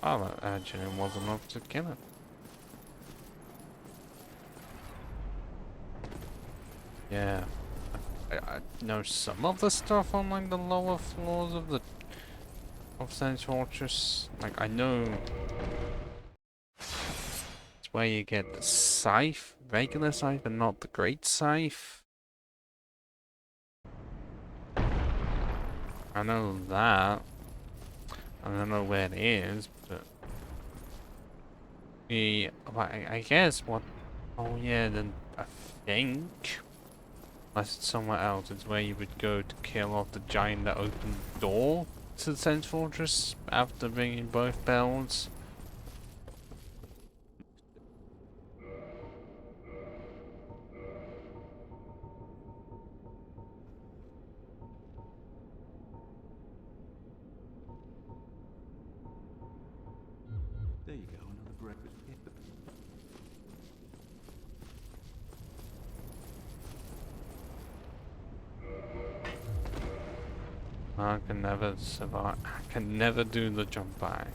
Speaker 1: Oh, that actually was enough to kill it. Yeah. I know some of the stuff on like the lower floors of the Saints Fortress. Like I know it's where you get the scythe, regular scythe, but not the great scythe. I know that. I don't know where it is, but I guess what? Oh yeah, then I think. Unless it's somewhere else, it's where you would go to kill off the giant that opened the door to the Saints Fortress after ringing both bells.
Speaker 5: There you go, another breakfast.
Speaker 1: I can never survive. I can never do the jump back.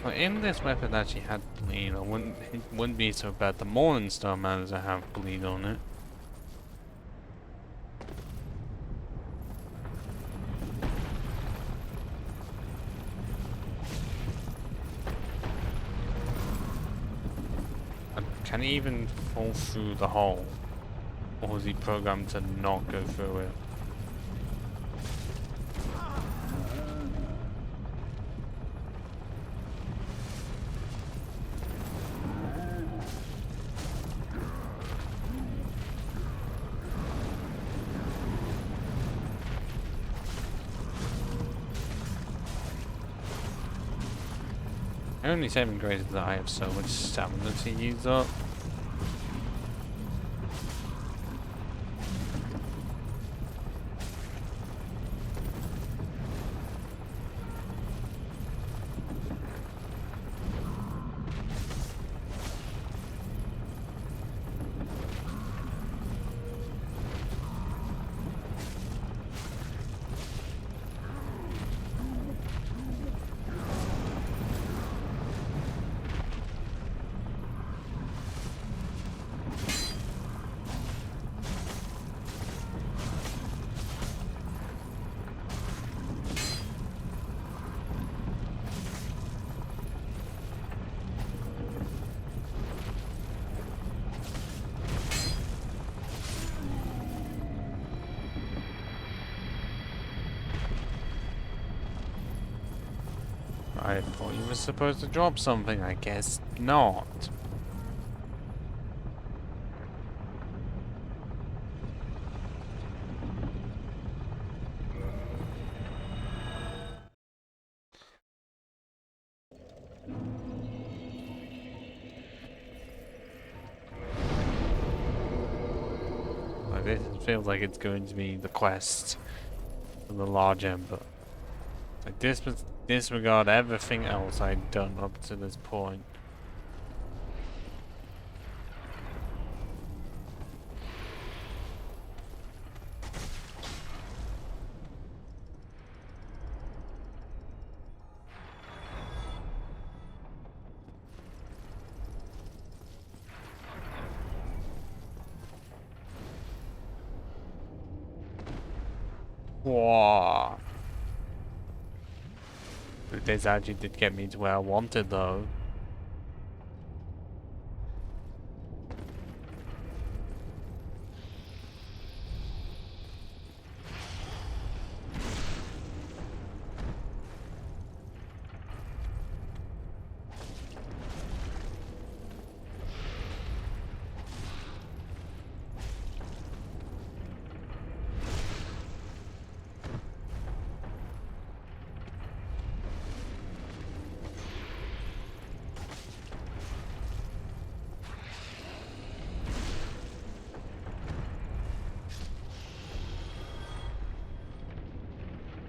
Speaker 1: Well, if this weapon actually had bleed, it wouldn't be so bad. The Morning Star managed to have bleed on it. Can he even fall through the hole? Or is he programmed to not go through it? My only saving grace is that I have so much stamina to use up. I thought you were supposed to drop something, I guess not. Like, this feels like it's going to be the quest for the large ember. Like, disregard everything else I'd done up to this point. Whoa. This actually did get me to where I wanted though.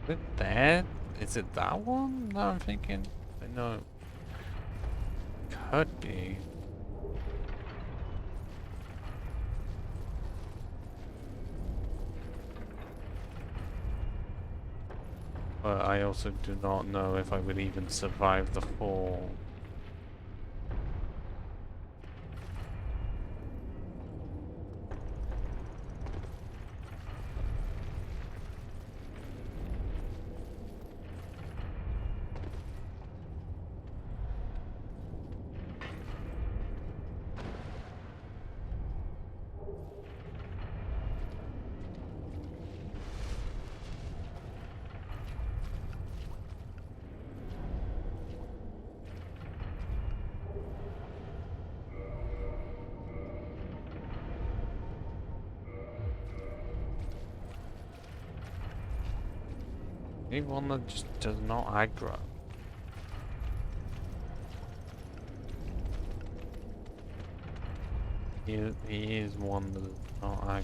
Speaker 1: Is it that? Is it that one that I'm thinking? I know. Could be. But I also do not know if I would even survive the fall. Maybe one that just does not aggro. He is one that does not aggro.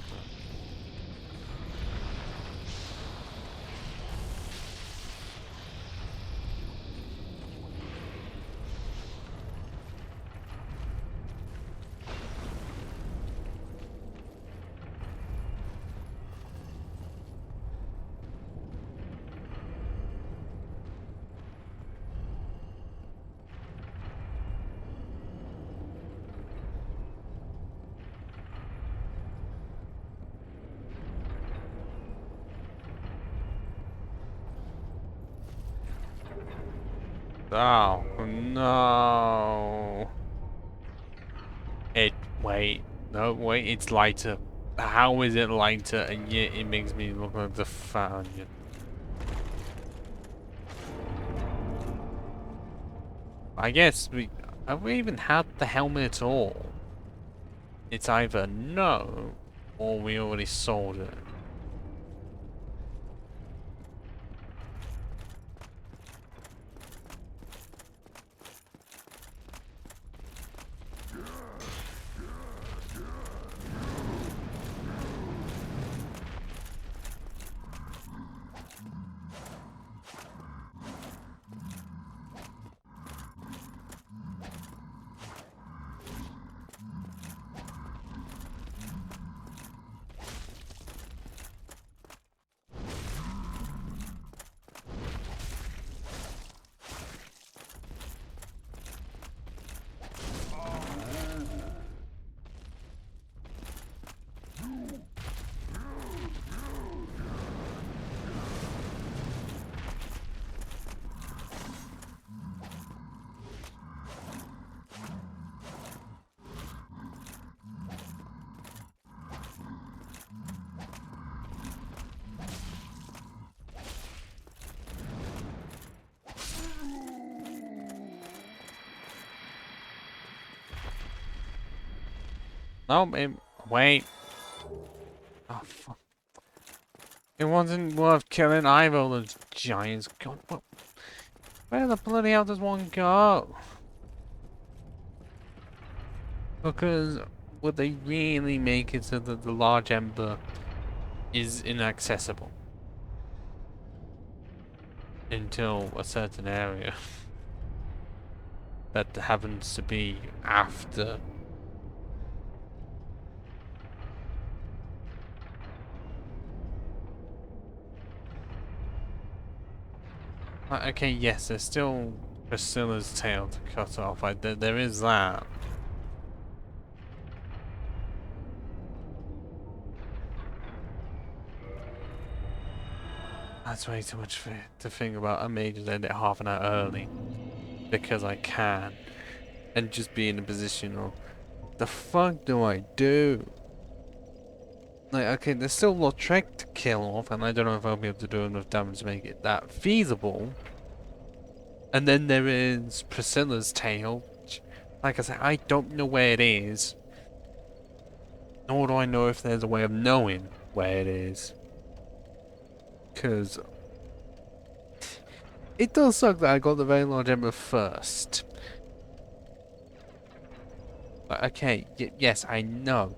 Speaker 1: Oh, no. Wait. No, wait, it's lighter. How is it lighter and yet it makes me look like the fat onion? I guess have we even had the helmet at all? It's either no, or we already sold it. No, wait. Oh, fuck. It wasn't worth killing either of those giants. God, what? Where the bloody hell does one go? Because would they really make it so that the large ember is inaccessible until a certain area that happens to be after? Okay, yes, there's still Priscilla's tail to cut off. There is that. That's way too much to think about. I may just end it half an hour early because I can, and just be in a position of, the fuck do I do? Like, okay, there's still a Lautrec to kill off, and I don't know if I'll be able to do enough damage to make it that feasible. And then there is Priscilla's tail. Which, like I said, I don't know where it is. Nor do I know if there's a way of knowing where it is. Because it does suck that I got the very large ember first. But okay, yes, I know.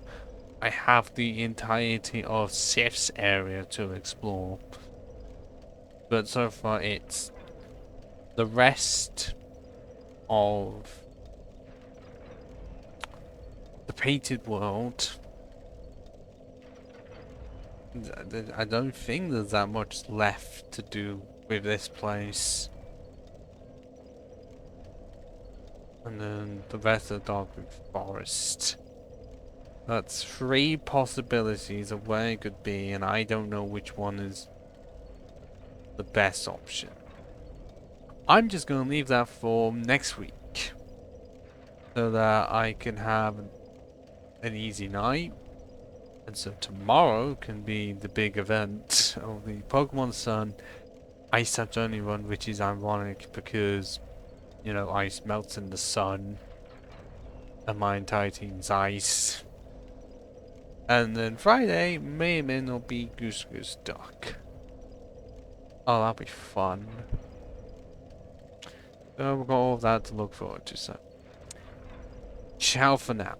Speaker 1: I have the entirety of Sif's area to explore. But so far it's the rest of the painted world. I don't think there's that much left to do with this place. And then the rest of the Darkwood Forest. That's 3 possibilities of where it could be, and I don't know which one is the best option. I'm just going to leave that for next week, so that I can have an easy night. And so tomorrow can be the big event of the Pokemon Sun Ice Type Only run, which is ironic because, you know, ice melts in the sun, and my entire team's ice. And then Friday may or may not be Goose Goose Duck. Oh, that'll be fun. So we've got all of that to look forward to, so ciao for now.